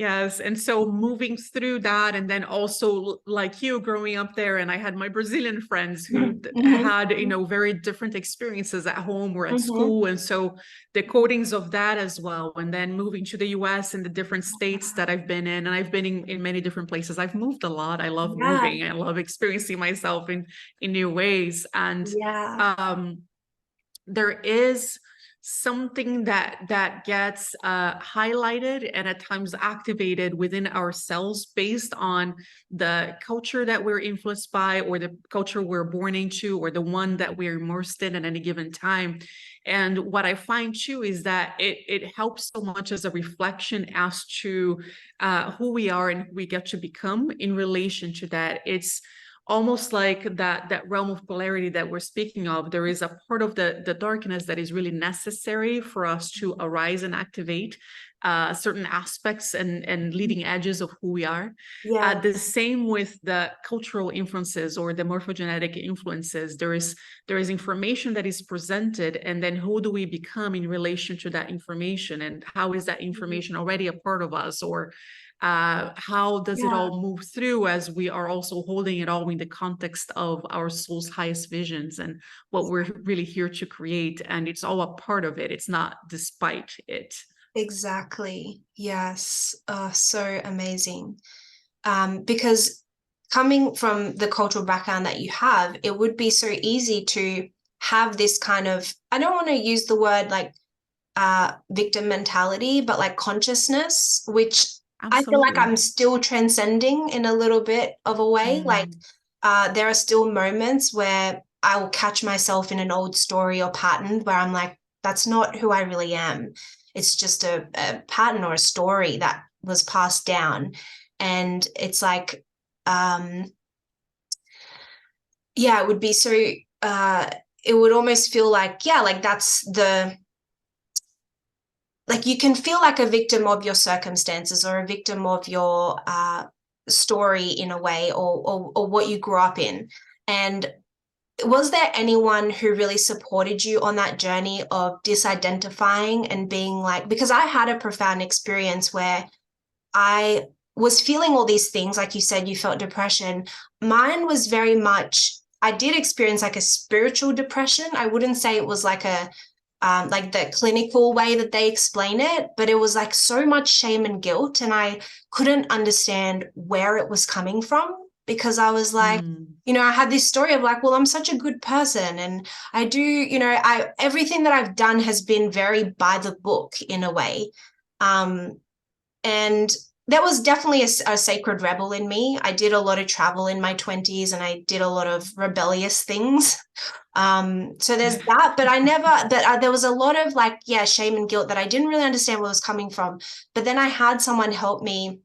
And so moving through that, and then also like you growing up there, and I had my Brazilian friends who had, very different experiences at home or at school. And so the codings of that as well. And then moving to the US and the different states that I've been in, and I've been in many different places. I've moved a lot. I love moving. I love experiencing myself in new ways. And there is something that gets highlighted and at times activated within ourselves based on the culture that we're influenced by, or the culture we're born into, or the one that we're immersed in at any given time. And what I find too is that it helps so much as a reflection as to who we are and who we get to become in relation to that. It's almost like that realm of polarity that we're speaking of. There is a part of the darkness that is really necessary for us to arise and activate certain aspects and leading edges of who we are. The same with the cultural influences or the morphogenetic influences. There is information that is presented, and then who do we become in relation to that information, and how is that information already a part of us, or how does it all move through as we are also holding it all in the context of our soul's highest visions and what we're really here to create. And it's all a part of it. It's not despite it. Exactly. Yes. So amazing. Because coming from the cultural background that you have, it would be so easy to have this kind of, I don't want to use the word victim mentality, but consciousness, which Absolutely. I feel like I'm still transcending in a little bit of a way. There are still moments where I will catch myself in an old story or pattern where I'm like, that's not who I really am. It's just a pattern or a story that was passed down. And it's like, it would be so, it would almost feel like, like that's like you can feel like a victim of your circumstances or a victim of your story in a way, or what you grew up in. And was there anyone who really supported you on that journey of disidentifying and being like, because I had a profound experience where I was feeling all these things, like you said, you felt depression. Mine was very much, I did experience like a spiritual depression. I wouldn't say it was like like the clinical way that they explain it, but it was like so much shame and guilt. And I couldn't understand where it was coming from, because I was like, I had this story of like, well, I'm such a good person. And I do, everything that I've done has been very by the book in a way. And there was definitely a sacred rebel in me. I did a lot of travel in my 20s and I did a lot of rebellious things. So there's that, but there was a lot of like, shame and guilt that I didn't really understand where it was coming from. But then I had someone help me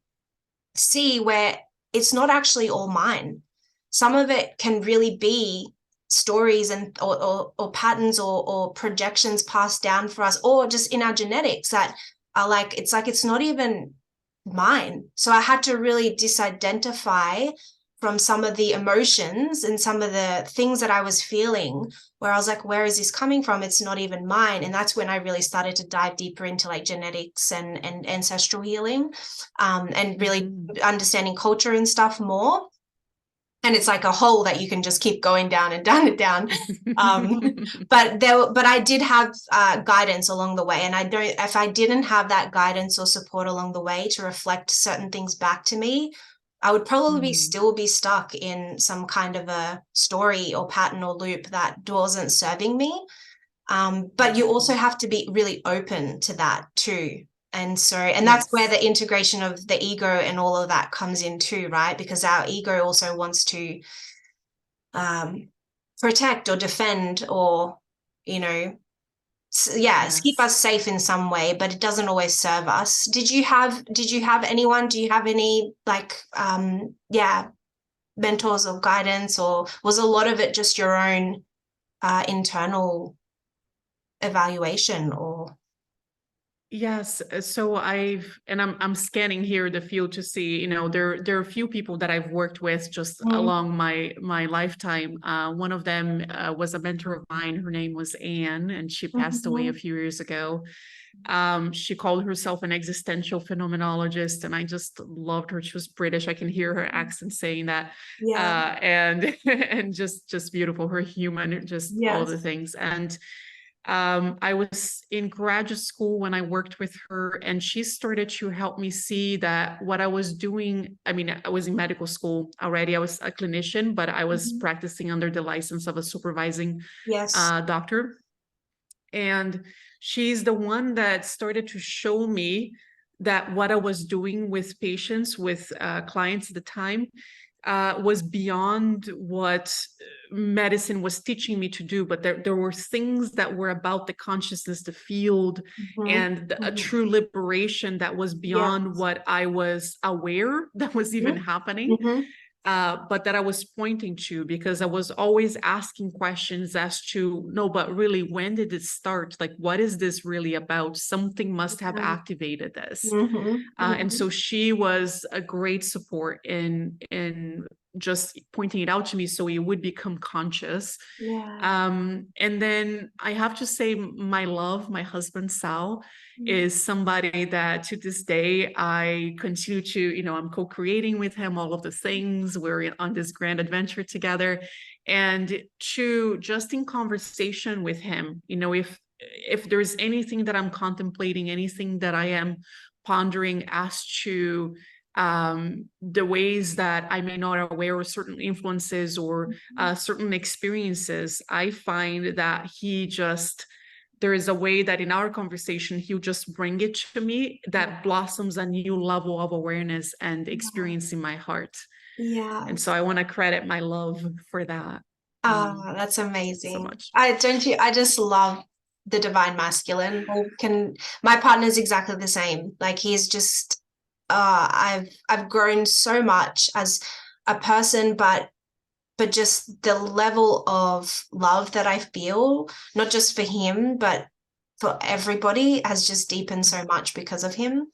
see where it's not actually all mine. Some of it can really be stories and or patterns or projections passed down for us, or just in our genetics that are like, it's not even mine. So I had to really disidentify from some of the emotions and some of the things that I was feeling, where I was like, where is this coming from? It's not even mine. And that's when I really started to dive deeper into like genetics and ancestral healing, and really understanding culture and stuff more. And it's like a hole that you can just keep going down and down and down. But I did have guidance along the way. And if I didn't have that guidance or support along the way to reflect certain things back to me, I would probably still be stuck in some kind of a story or pattern or loop that wasn't serving me. But you also have to be really open to that too. And that's where the integration of the ego and all of that comes in too, right? Because our ego also wants to protect or defend or, keep us safe in some way, but it doesn't always serve us. Did you have anyone, do you have any like, mentors or guidance, or was a lot of it just your own internal evaluation? Or Yes. So I'm scanning here the field to see, there are a few people that I've worked with just along my lifetime. One of them was a mentor of mine. Her name was Anne, and she passed away a few years ago. She called herself an existential phenomenologist, and I just loved her. She was British. I can hear her accent saying that. And and just beautiful. Her human, just all the things. And I was in graduate school when I worked with her, and she started to help me see that what I was doing, I mean, I was in medical school already. I was a clinician, but I was practicing under the license of a supervising doctor. And she's the one that started to show me that what I was doing with patients, with clients at the time, was beyond what medicine was teaching me to do, but there were things that were about the consciousness, the field, and a true liberation that was beyond what I was aware that was even happening. But that I was pointing to, because I was always asking questions as to, no, but really, when did it start? Like, what is this really about? Something must have activated this. And so she was a great support in just pointing it out to me so it would become conscious. And then I have to say, my husband, Sal, is somebody that to this day I continue to, I'm co-creating with him all of the things. We're on this grand adventure together, and just in conversation with him, if there's anything that I'm contemplating, anything that I am pondering as to the ways that I may not are aware of certain influences or certain experiences, I find that there is a way that in our conversation, he'll just bring it to me that blossoms a new level of awareness and experience in my heart. And so I want to credit my love for that. Oh, that's so amazing. much. I just love the divine masculine. My partner's exactly the same. Like he's just I've grown so much as a person, but just the level of love that I feel, not just for him, but for everybody, has just deepened so much because of him.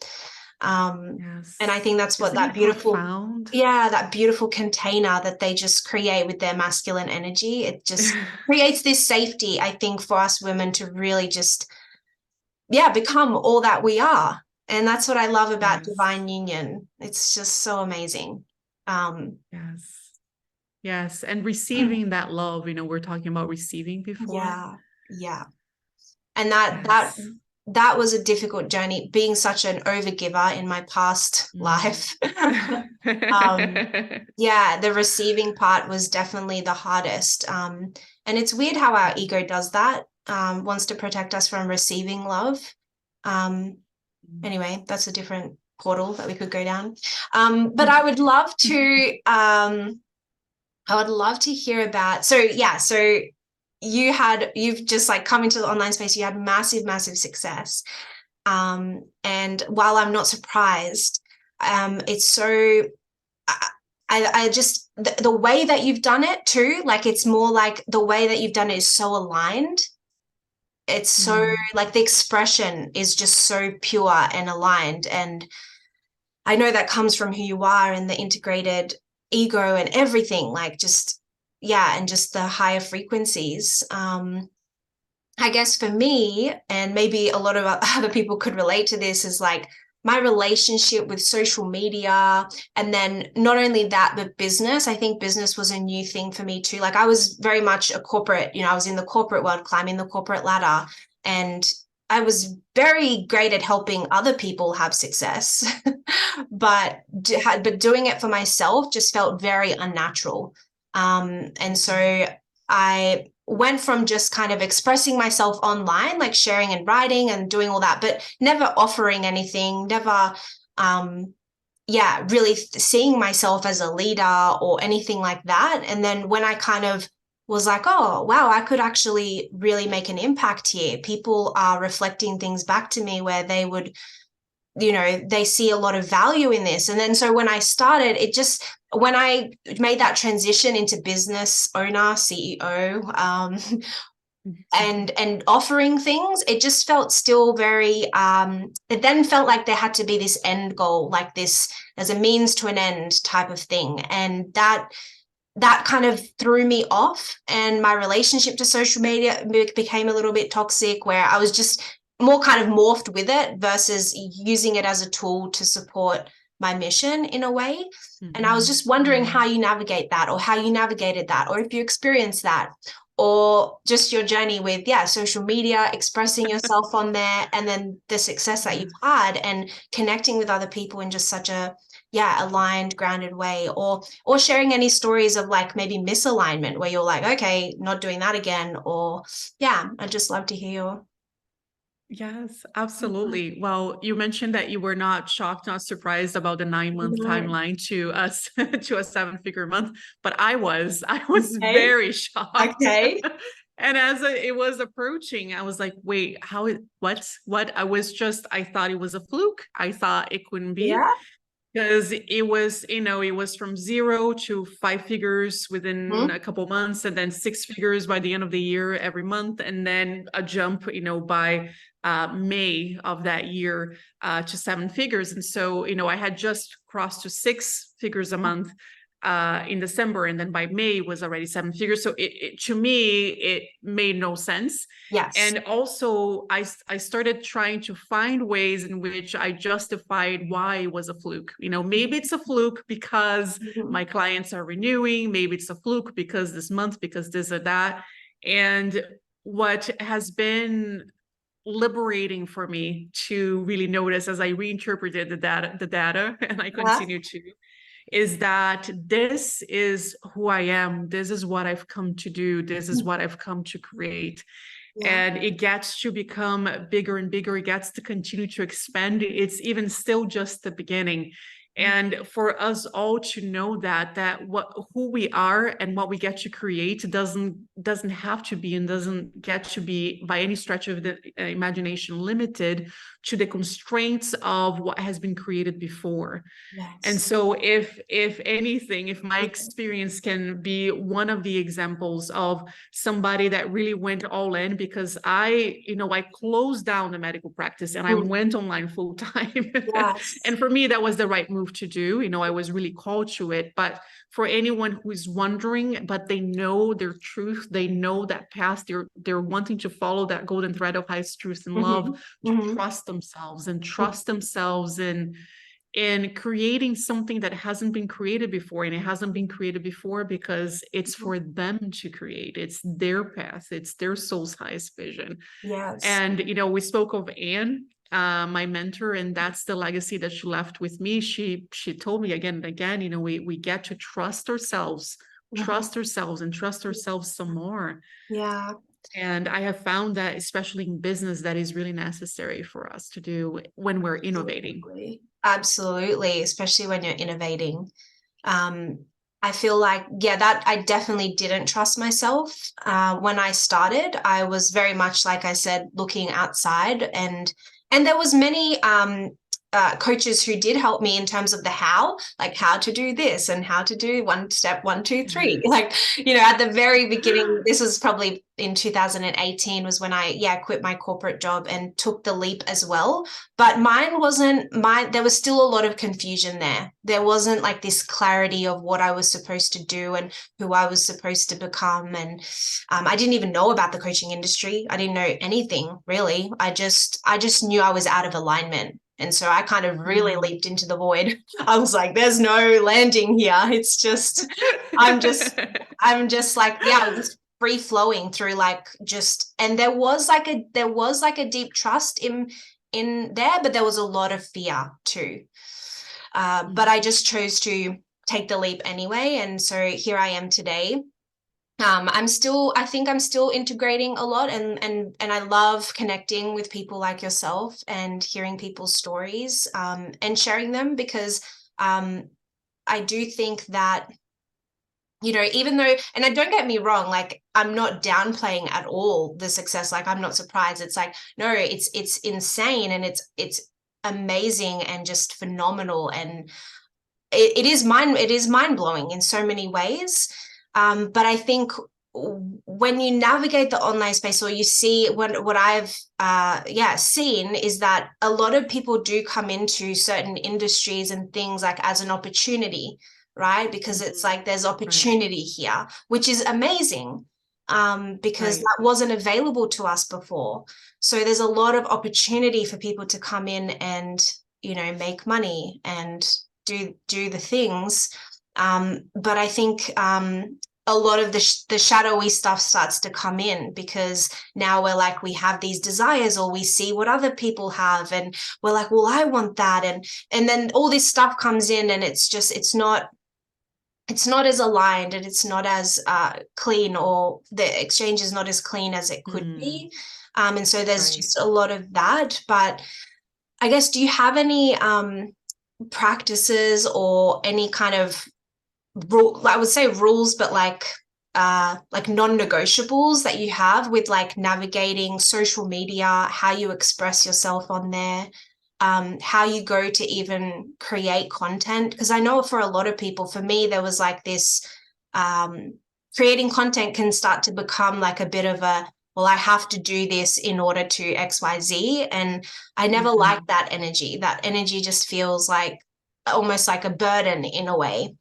Yes. And I think that's what Isn't that it beautiful, profound? that beautiful container that they just create with their masculine energy. It just creates this safety, I think, for us women to really just, become all that we are. And that's what I love about Yes. divine union. It's just so amazing. Yes. Yes. And receiving that love, we're talking about receiving before. Yeah. And that was a difficult journey, being such an overgiver in my past life. The receiving part was definitely the hardest. And it's weird how our ego does that, wants to protect us from receiving love. Anyway, that's a different portal that we could go down. But I would love to hear about, so you've just like come into the online space, you had massive success. And while I'm not surprised, it's so, I just, the way that you've done it too, like it's more like the way that you've done it is so aligned. It's so like the expression is just so pure and aligned. And I know that comes from who you are and the integrated ego and everything, like just, and just the higher frequencies. I guess for me, and maybe a lot of other people could relate to this, is like my relationship with social media. And then not only that, but business. I think business was a new thing for me too. Like I was very much a corporate, I was in the corporate world, climbing the corporate ladder. And I was very great at helping other people have success. but doing it for myself just felt very unnatural. And so I went from just kind of expressing myself online, like sharing and writing and doing all that, but never offering anything, never, really seeing myself as a leader or anything like that. And then when I kind of was like, oh, wow, I could actually really make an impact here. People are reflecting things back to me where they would, they see a lot of value in this. And then so when I started, when I made that transition into business owner, CEO, and offering things, it just felt still very, it then felt like there had to be this end goal, like this, as a means to an end type of thing. And that kind of threw me off, and my relationship to social media became a little bit toxic, where I was just more kind of morphed with it versus using it as a tool to support my mission in a way. And I was just wondering how you navigate that, or how you navigated that, or if you experienced that, or just your journey with social media, expressing yourself on there, and then the success that you've had and connecting with other people in just such a aligned, grounded way, or sharing any stories of like maybe misalignment where you're like, okay, not doing that again, or I'd just love to hear your. Yes, absolutely. Well, you mentioned that you were not shocked, not surprised about the 9-month timeline to us to a 7-figure month, but I was Okay. very shocked. Okay. And as it was approaching, I was like, wait, what? I thought it was a fluke. I thought it couldn't be. Yeah. Because it was from 0 to 5 figures within a couple months, and then 6 figures by the end of the year every month, and then a jump, by May of that year to 7 figures. And so, I had just crossed to 6 figures a month in December, and then by May was already 7 figures. So to me, it made no sense. Yes. And also I started trying to find ways in which I justified why it was a fluke. Maybe it's a fluke because my clients are renewing. Maybe it's a fluke because this month, because this or that. And what has been liberating for me to really notice as I reinterpreted the data, and I continue to, is that this is who I am. This is what I've come to do. This is what I've come to create. And it gets to become bigger and bigger. It gets to continue to expand. It's even still just the beginning. And for us all to know that who we are and what we get to create doesn't have to be and doesn't get to be by any stretch of the imagination limited to the constraints of what has been created before. Yes. And so if anything, if my experience can be one of the examples of somebody that really went all in, because I closed down the medical practice and I went online full time. Yes. And for me, that was the right move to do. I was really called to it. But for anyone who is wondering, but they know their truth, they know that path, they're wanting to follow that golden thread of highest truth and love, to trust themselves and trust themselves in creating something that hasn't been created before. And it hasn't been created before because it's for them to create. It's their path. It's their soul's highest vision. Yes. And, we spoke of Anne, my mentor, and that's the legacy that she left with me. She told me again and again, we get to trust ourselves and trust ourselves some more. Yeah. And I have found that, especially in business, that is really necessary for us to do when we're innovating. Absolutely, especially when you're innovating. I feel like, that I definitely didn't trust myself. When I started, I was very much, like I said, looking outside, and there was many coaches who did help me in terms of the how, like how to do this and how to do 1 step 1, 2, 3. Like, at the very beginning, this was probably in 2018 was when I quit my corporate job and took the leap as well. But there was still a lot of confusion there. There wasn't like this clarity of what I was supposed to do and who I was supposed to become. And I didn't even know about the coaching industry. I didn't know anything really. I just knew I was out of alignment. And so I kind of really leaped into the void. I was like, there's no landing here. It's just, I'm just like, just free flowing through and there was like a deep trust in there, but there was a lot of fear too. But I just chose to take the leap anyway. And so here I am today. I think I'm still integrating a lot, and I love connecting with people like yourself and hearing people's stories, and sharing them, because I do think that, even though, and don't get me wrong, like I'm not downplaying at all the success, like I'm not surprised. It's like, no, it's insane, and it's amazing and just phenomenal, and it is mind-blowing in so many ways. But I think when you navigate the online space, or you see what I've seen is that a lot of people do come into certain industries and things like as an opportunity, right? Because it's like there's opportunity here, which is amazing, because that wasn't available to us before. So there's a lot of opportunity for people to come in and, make money and do the things. But I think a lot of the shadowy stuff starts to come in, because now we're like, we have these desires, or we see what other people have, and we're like, well, I want that. And then all this stuff comes in, and it's not as aligned, and it's not as clean, or the exchange is not as clean as it could be. And so there's just a lot of that. But I guess, do you have any practices or any kind of I would say rules, but like non-negotiables that you have with like navigating social media, how you express yourself on there, how you go to even create content? Because I know for a lot of people, for me, there was like this, creating content can start to become like a bit of a, well, I have to do this in order to XYZ. And I never liked that energy. That energy just feels like almost like a burden in a way.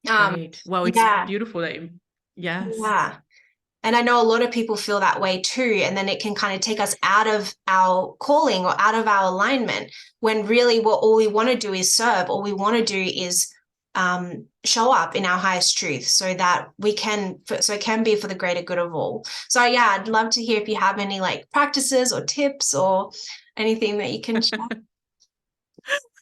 Well, it's beautiful that yes. Yeah. And I know a lot of people feel that way too. And then it can kind of take us out of our calling or out of our alignment, when really all we want to do is serve. All we want to do is show up in our highest truth, so that it can be for the greater good of all. So I'd love to hear if you have any like practices or tips or anything that you can share.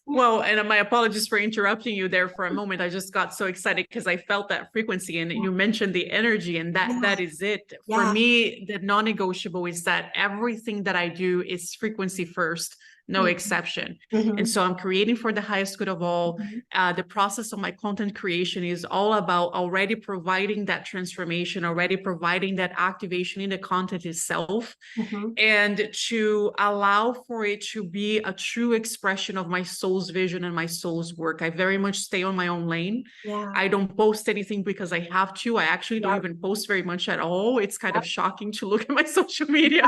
Well, and my apologies for interrupting you there for a moment. I just got so excited because I felt that frequency, and you mentioned the energy, and that is it. For me, the non-negotiable is that everything that I do is frequency first, no exception. Mm-hmm. And so I'm creating for the highest good of all. The process of my content creation is all about already providing that transformation, already providing that activation in the content itself, Mm-hmm. and to allow for it to be a true expression of my soul's vision and my soul's work. I very much stay on my own lane. Yeah. I don't post anything because I have to. I actually don't even post very much at all. It's kind of shocking to look at my social media.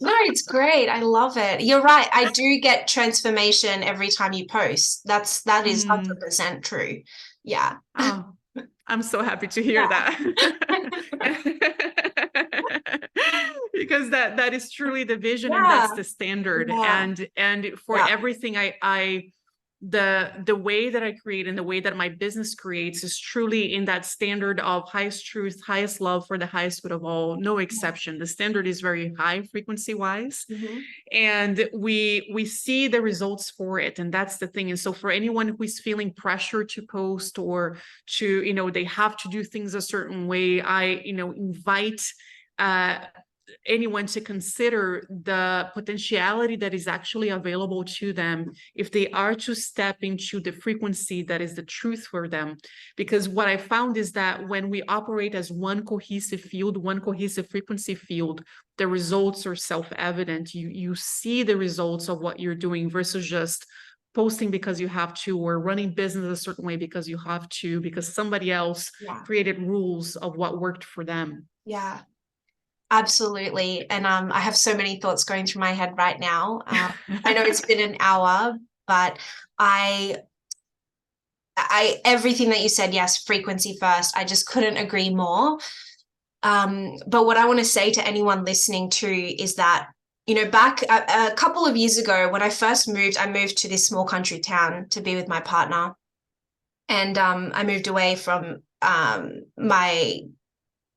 No, it's great. I love it. You're right. I do get transformation every time you post. That is 100% true. Yeah. Oh, I'm so happy to hear that. Because that is truly the vision, and that's the standard. And for everything the way that I create and the way that my business creates is truly in that standard of highest truth, highest love for the highest good of all, no exception. The standard is very high frequency wise. And we see the results for it, and that's the thing. And so for anyone who is feeling pressure to post, or to, they have to do things a certain way, I invite anyone to consider the potentiality that is actually available to them if they are to step into the frequency that is the truth for them. Because what I found is that when we operate as one cohesive field, one cohesive frequency field, the results are self-evident. You see the results of what you're doing versus just posting because you have to, or running business a certain way because you have to, because somebody else created rules of what worked for them. Yeah. Absolutely. And I have so many thoughts going through my head right now. I know it's been an hour, but I everything that you said, yes, frequency first. I just couldn't agree more. But what I want to say to anyone listening too is that, back a couple of years ago when I first moved, I moved to this small country town to be with my partner. And I moved away from I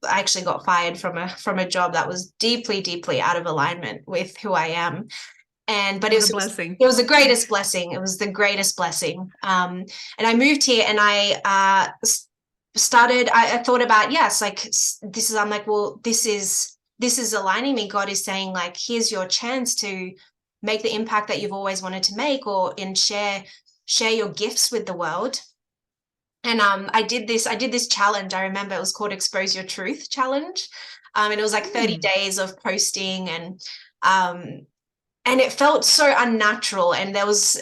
actually got fired from a job that was deeply, deeply out of alignment with who I am. But it was a blessing. It was the greatest blessing. It was the greatest blessing. And I moved here, and I started. I thought about I'm like, well, this is aligning me. God is saying, like, here's your chance to make the impact that you've always wanted to make, and share your gifts with the world. And I did this challenge. I remember it was called Expose Your Truth Challenge. And it was like 30 days of posting, and it felt so unnatural. And there was,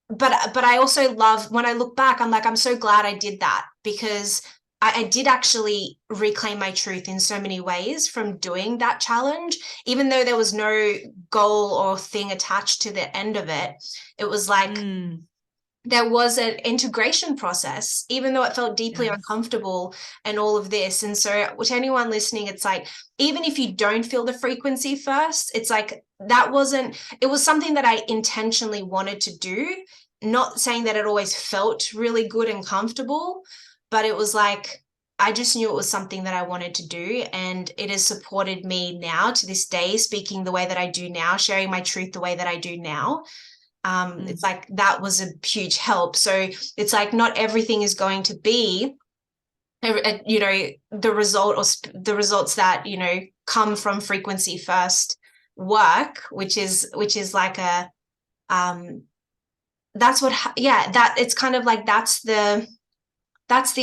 but I also love, when I look back, I'm like, I'm so glad I did that, because I did actually reclaim my truth in so many ways from doing that challenge. Even though there was no goal or thing attached to the end of it, it was like, there was an integration process, even though it felt deeply uncomfortable and all of this. And so to anyone listening, it's like, even if you don't feel the frequency first, it's like, it was something that I intentionally wanted to do. Not saying that it always felt really good and comfortable, but it was like, I just knew it was something that I wanted to do. And it has supported me now to this day, speaking the way that I do now, sharing my truth the way that I do now. It's like, that was a huge help. So it's like, not everything is going to be, the results that, come from frequency first work, which is like it's kind of like, that's the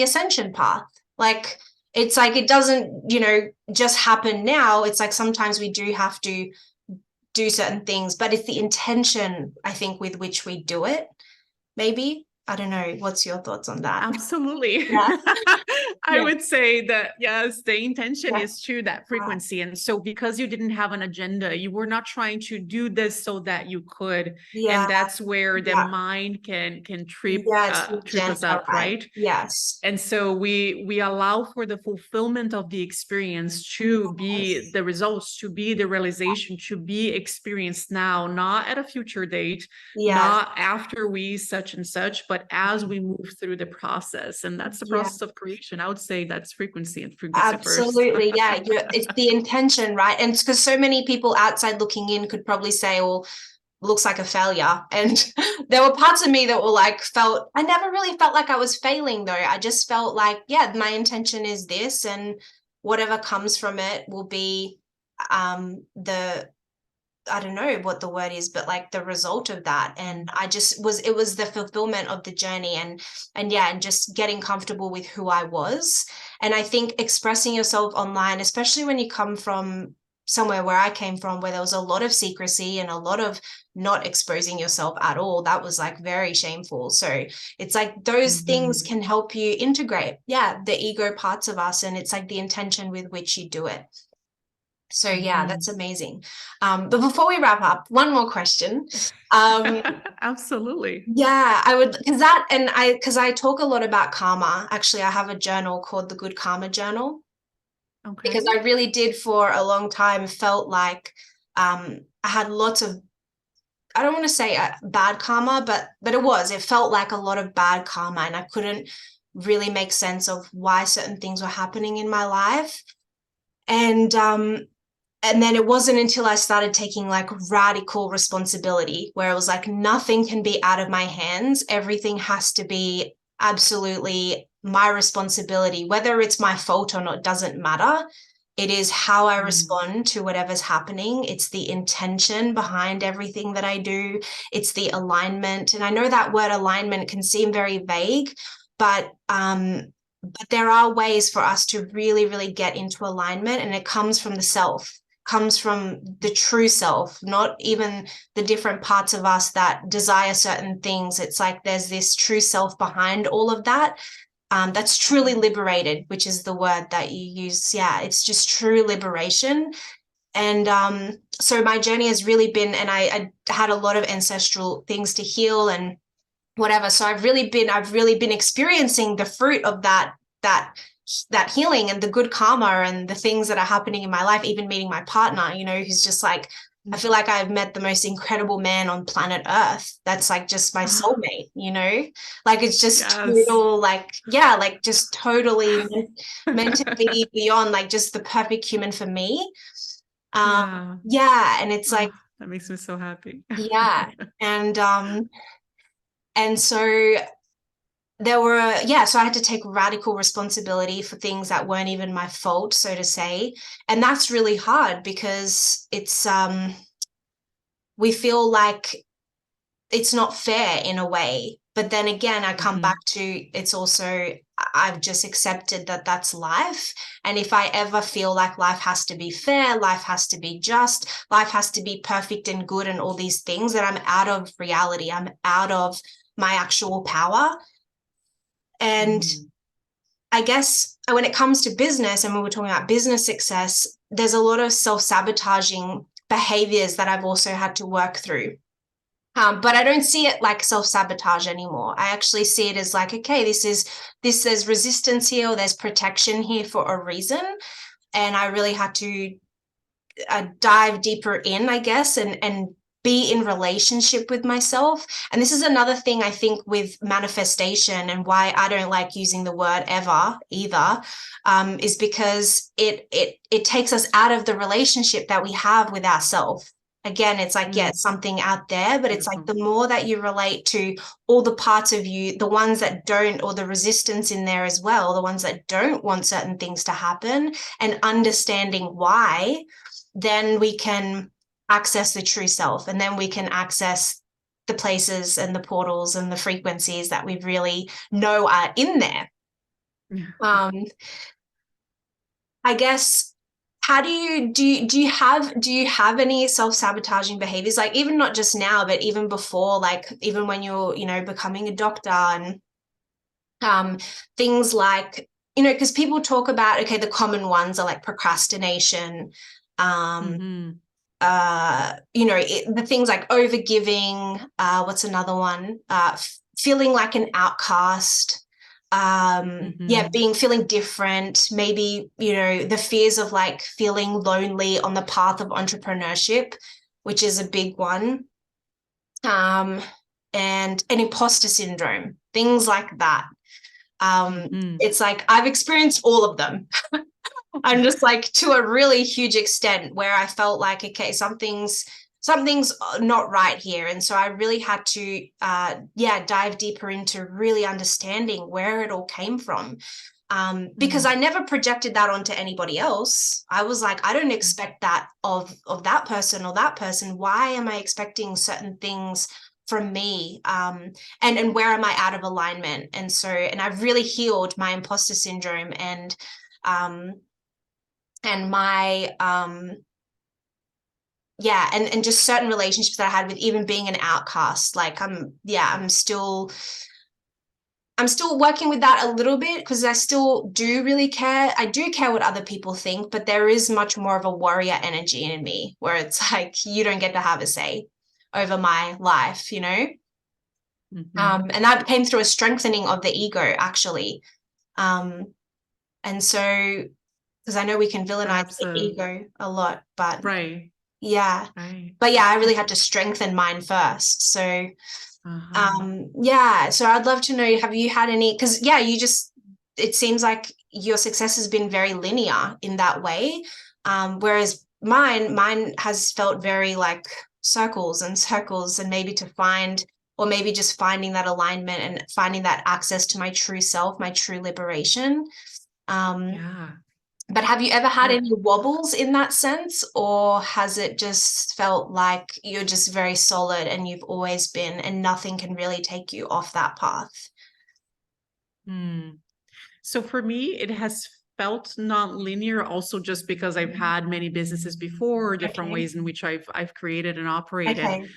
ascension path. Like, it's like, it doesn't, just happen now. It's like, sometimes we do have to do certain things, but it's the intention, I think, with which we do it. Maybe, I don't know. What's your thoughts on that? Absolutely. I would say that, yes, the intention is to that frequency. And so because you didn't have an agenda, you were not trying to do this so that you could. And that's where the mind can trip us up, right? Yes. And so we allow for the fulfillment of the experience to be the results, to be the realization, to be experienced now, not at a future date, not after we such and such, but as we move through the process. And that's the process of creation. I would say that's frequency, and frequency Absolutely. first. It's the intention, right? And because so many people outside looking in could probably say, well, looks like a failure. And there were parts of me that were like, I never really felt like I was failing though. I just felt like, my intention is this, and whatever comes from it will be I don't know what the word is, but like the result of that. And it was the fulfillment of the journey, and just getting comfortable with who I was. And I think expressing yourself online, especially when you come from somewhere where I came from, where there was a lot of secrecy and a lot of not exposing yourself at all, that was like very shameful. So it's like those things can help you integrate, the ego parts of us. And it's like the intention with which you do it. So that's amazing. But before we wrap up, one more question. Absolutely. Yeah, I would, because I talk a lot about karma. Actually, I have a journal called the Good Karma Journal. Okay. Because I really did for a long time felt like I had lots of, I don't want to say bad karma, but it felt like a lot of bad karma, and I couldn't really make sense of why certain things were happening in my life. And then it wasn't until I started taking like radical responsibility, where it was like, nothing can be out of my hands. Everything has to be absolutely my responsibility. Whether it's my fault or not doesn't matter. It is how I respond to whatever's happening. It's the intention behind everything that I do. It's the alignment. And I know that word alignment can seem very vague, but there are ways for us to really, really get into alignment, and it comes from the self. Comes from the true self, not even the different parts of us that desire certain things. It's like there's this true self behind all of that, that's truly liberated, which is the word that you use. Yeah, it's just true liberation. And so my journey has really been, and I had a lot of ancestral things to heal and whatever. So I've really been experiencing the fruit of that healing and the good karma and the things that are happening in my life, even meeting my partner, who's just like, I feel like I've met the most incredible man on planet Earth. That's like just my soulmate, like it's just total, like, like just totally meant to be beyond, like just the perfect human for me. And it's like, that makes me so happy. And so there were, so I had to take radical responsibility for things that weren't even my fault, so to say. And that's really hard because it's, we feel like it's not fair in a way. But then again, I come back to, it's also, I've just accepted that that's life. And if I ever feel like life has to be fair, life has to be just, life has to be perfect and good and all these things, that I'm out of reality, I'm out of my actual power. And I guess when it comes to business, and when we're talking about business success, there's a lot of self-sabotaging behaviors that I've also had to work through. But I don't see it like self-sabotage anymore. I actually see it as like, okay, there's resistance here, or there's protection here for a reason. And I really had to dive deeper in, I guess, and be in relationship with myself. And this is another thing I think with manifestation, and why I don't like using the word ever either, is because it takes us out of the relationship that we have with ourselves. Again, it's like, it's something out there, but it's like the more that you relate to all the parts of you, the ones that don't, or the resistance in there as well, the ones that don't want certain things to happen, and understanding why, then we can access the true self, and then we can access the places and the portals and the frequencies that we really know are in there. I guess, how do you have any self-sabotaging behaviors, like even not just now, but even before, like even when you're becoming a doctor, and things like, because people talk about, okay, the common ones are like procrastination, the things like overgiving, what's another one, feeling like an outcast, feeling different, maybe the fears of like feeling lonely on the path of entrepreneurship, which is a big one, and an imposter syndrome, things like that. It's like I've experienced all of them. I'm just like, to a really huge extent, where I felt like, okay, something's not right here. And so I really had to dive deeper into really understanding where it all came from. because I never projected that onto anybody else. I was like, I don't expect that of that person or that person. Why am I expecting certain things from me? And where am I out of alignment? And I've really healed my imposter syndrome and my and just certain relationships that I had with even being an outcast. Like I'm still working with that a little bit, because I still do really care. I do care what other people think, but there is much more of a warrior energy in me, where it's like, you don't get to have a say over my life, you know? And that came through a strengthening of the ego, actually. And so, because I know we can villainize the ego a lot, but right. But I really had to strengthen mine first. So so I'd love to know, have you had any, because it seems like your success has been very linear in that way, whereas mine has felt very like circles and circles, and maybe maybe just finding that alignment and finding that access to my true self, my true liberation. But have you ever had any wobbles in that sense, or has it just felt like you're just very solid and you've always been, and nothing can really take you off that path? So for me, it has felt non-linear, also just because I've had many businesses before, different ways in which I've created and operated.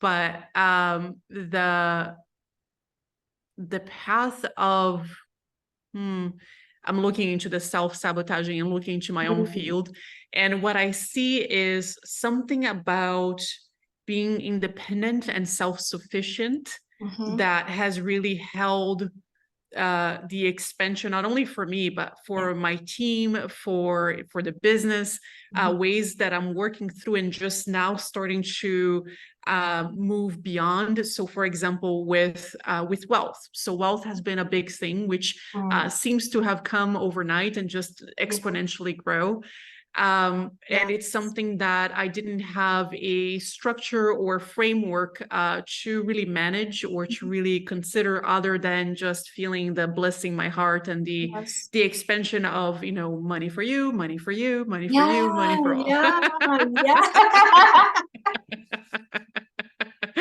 But the path of I'm looking into the self-sabotaging and looking into my own field. And what I see is something about being independent and self-sufficient that has really held the expansion, not only for me, but for my team, for the business, ways that I'm working through and just now starting to move beyond. So for example, with wealth. So wealth has been a big thing, which seems to have come overnight and just exponentially grow. And it's something that I didn't have a structure or framework to really manage or to really consider, other than just feeling the bliss in my heart and the expansion of, money for you, money for you, money for you, money for all.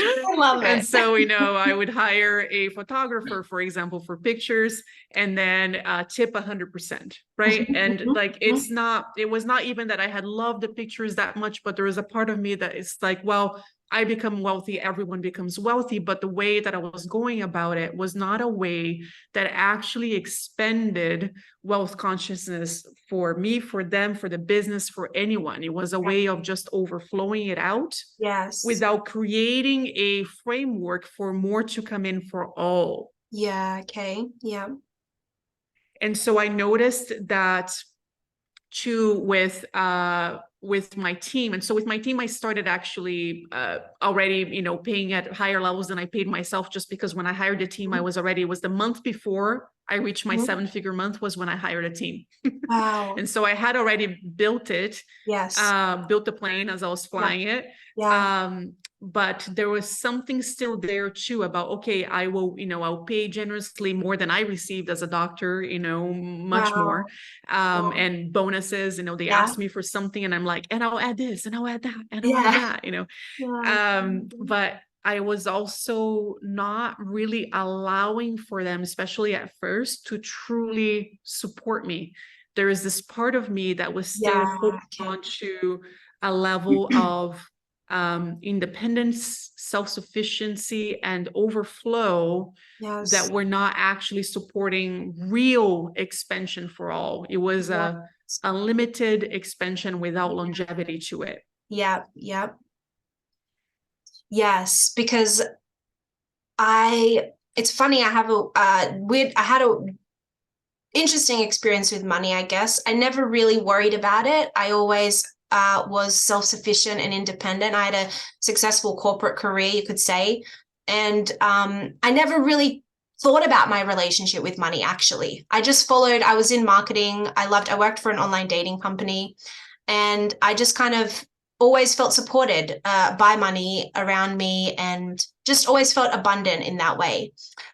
I love it. And so, I would hire a photographer, for example, for pictures, and then tip 100%, right? And like, it was not even that I had loved the pictures that much, but there was a part of me that is like, well, I become wealthy, everyone becomes wealthy. But the way that I was going about it was not a way that actually expanded wealth consciousness for me, for them, for the business, for anyone. It was a way of just overflowing it out without creating a framework for more to come in for all. And so I noticed that too with my team. And so with my team, I started actually already, paying at higher levels than I paid myself, just because when I hired a team, it was the month before I reached my 7-figure month was when I hired a team. Wow. And so I had already built it, built the plane as I was flying it. But there was something still there too about, okay, I will, I'll pay generously more than I received as a doctor, much more. And bonuses, they asked me for something and I'm like, and I'll add this and I'll add that and I'll add that, but I was also not really allowing for them, especially at first, to truly support me. There is this part of me that was still holding on to a level of independence, self-sufficiency, and overflow that were not actually supporting real expansion for all. It was a limited expansion without longevity to it. Yes, because it's funny, I had a interesting experience with money, I guess. I never really worried about it. I always was self-sufficient and independent. I had a successful corporate career, you could say. And I never really thought about my relationship with money, actually. I was in marketing. I worked for an online dating company. And I just kind of always felt supported by money around me, and just always felt abundant in that way.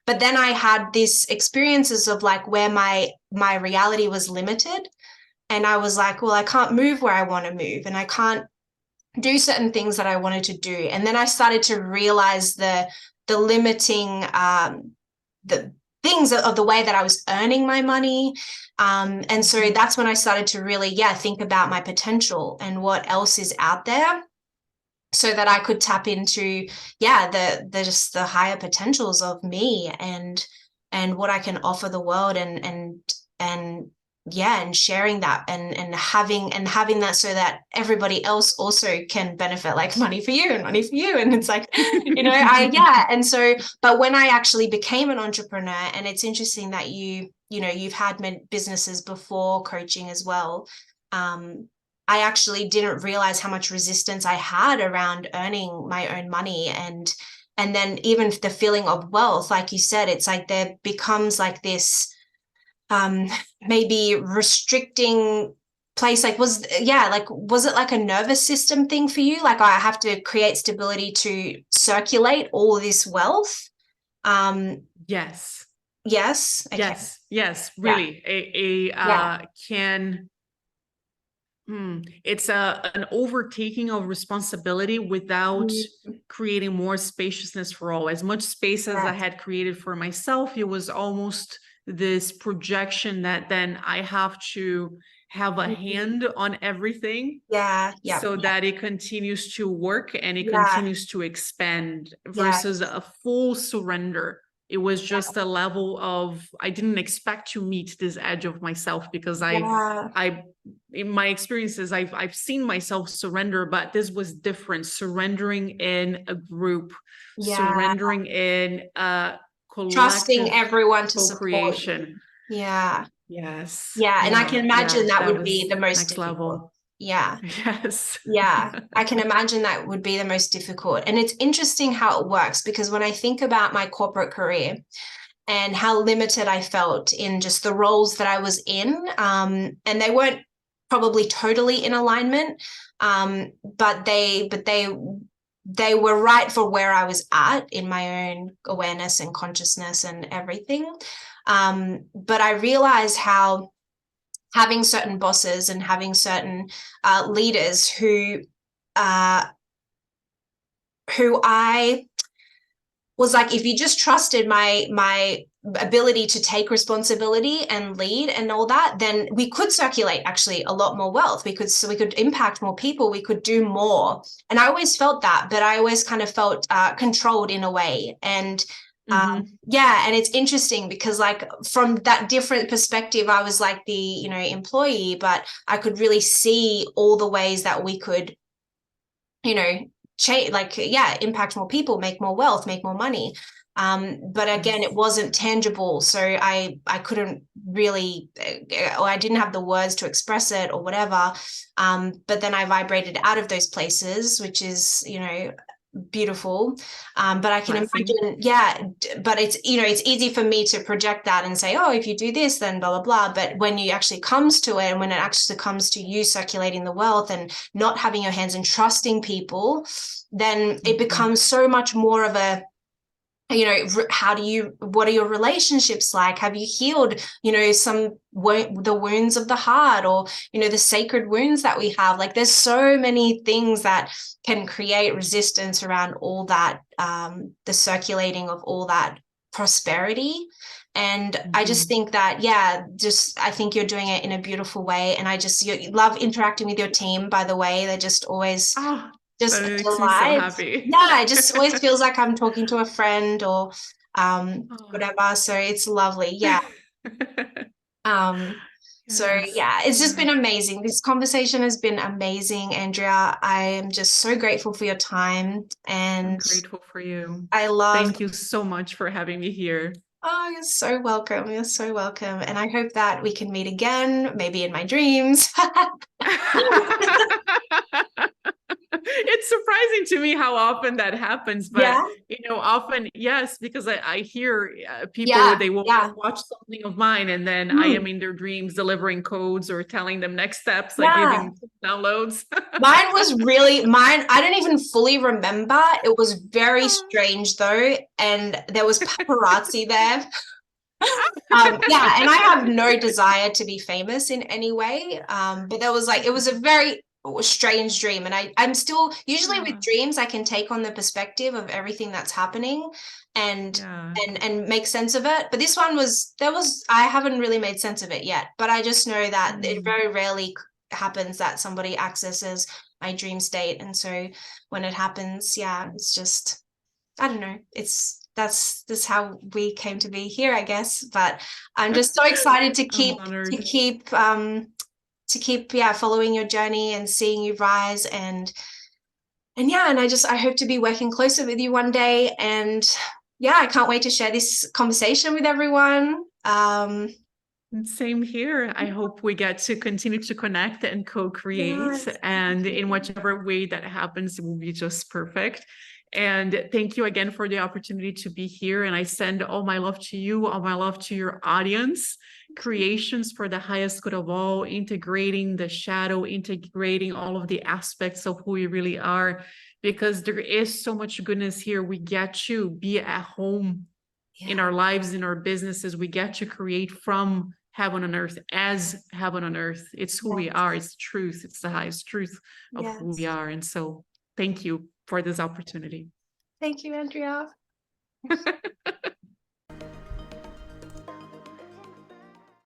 But then I had these experiences of like where my reality was limited, and I was like, well, I can't move where I want to move, and I can't do certain things that I wanted to do. And then I started to realize the limiting the things of the way that I was earning my money. And so that's when I started to really, think about my potential and what else is out there, so that I could tap into, the just the higher potentials of me and what I can offer the world, and sharing that and having that, so that everybody else also can benefit, like money for you and money for you. And it's like, and so, but when I actually became an entrepreneur, and it's interesting that you've had businesses before coaching as well. I actually didn't realize how much resistance I had around earning my own money. And then even the feeling of wealth, like you said, it's like there becomes like this maybe restricting place. Like, was it like a nervous system thing for you? Like, I have to create stability to circulate all this wealth? Yes. Yes. Okay. Yes, really. It's an overtaking of responsibility without creating more spaciousness for all. As much space as I had created for myself, it was almost this projection that then I have to have a hand on everything, so that it continues to work and it continues to expand, versus a full surrender. It was just a level of, I didn't expect to meet this edge of myself, because in my experiences, I've seen myself surrender, but this was different. Surrendering in a group, surrendering in a collective, trusting everyone to co-creation. Yes. Yeah. And I can imagine that would be the most next difficult. level. Yes. I can imagine that would be the most difficult. And it's interesting how it works, because when I think about my corporate career and how limited I felt in just the roles that I was in, and they weren't probably totally in alignment, but they were right for where I was at in my own awareness and consciousness and everything. But I realized how having certain bosses and having certain leaders who I was like, if you just trusted my ability to take responsibility and lead and all that, then we could circulate actually a lot more wealth. We could impact more people. We could do more. And I always felt that, but I always kind of felt controlled in a way. And and it's interesting because, like, from that different perspective, I was like the employee, but I could really see all the ways that we could change, impact more people, make more wealth, make more money. But again, it wasn't tangible, so I couldn't really, or I didn't have the words to express it or whatever. But then I vibrated out of those places, which is beautiful. But I can imagine, but it's it's easy for me to project that and say, oh, if you do this, then blah blah blah. But when you actually comes to it, and when it actually comes to you circulating the wealth and not having your hands and trusting people, then it becomes so much more of a, what are your relationships like? Have you healed, the wounds of the heart, or, the sacred wounds that we have? Like, there's so many things that can create resistance around all that, the circulating of all that prosperity. And I just think that, I think you're doing it in a beautiful way. And you love interacting with your team, by the way. They're just always... just that makes me so happy. It just always feels like I'm talking to a friend or whatever. So it's lovely. It's just been amazing. This conversation has been amazing, Andrea. I am just so grateful for your time, and I'm grateful for you. Thank you so much for having me here. Oh, you're so welcome. You're so welcome. And I hope that we can meet again, maybe in my dreams. It's it's surprising to me how often that happens, but Yeah. often, yes, because I hear people, Yeah. they will Yeah. watch something of mine, and then I am Mm. in their dreams delivering codes or telling them next steps, like Yeah. giving downloads. Mine was really mine. I don't even fully remember. It was very strange though, and there was paparazzi there. Yeah, and I have no desire to be famous in any way. But there was like, it was a very strange dream, and I'm still usually with dreams I can take on the perspective of everything that's happening and Yeah. and make sense of it. But this one I haven't really made sense of it yet, but I just know that it very rarely happens that somebody accesses my dream state, and so when it happens, yeah, it's just, I don't know, that's how we came to be here, I guess. But I'm just so excited to I'm honored. keep following your journey and seeing you rise, and yeah, and I hope to be working closer with you one day, and yeah, I can't wait to share this conversation with everyone. Same here. I hope we get to continue to connect and co-create, Yes. and in whichever way that happens, it will be just perfect. And thank you again for the opportunity to be here. And I send all my love to you, all my love to your audience. Creations for the highest good of all, integrating the shadow, integrating all of the aspects of who we really are, because there is so much goodness here. We get to be at home in our lives, in our businesses. We get to create from heaven on earth, as heaven on earth. It's who we are. It's truth. It's the highest truth of who we are. And so thank you for this opportunity. Thank you, Andrea.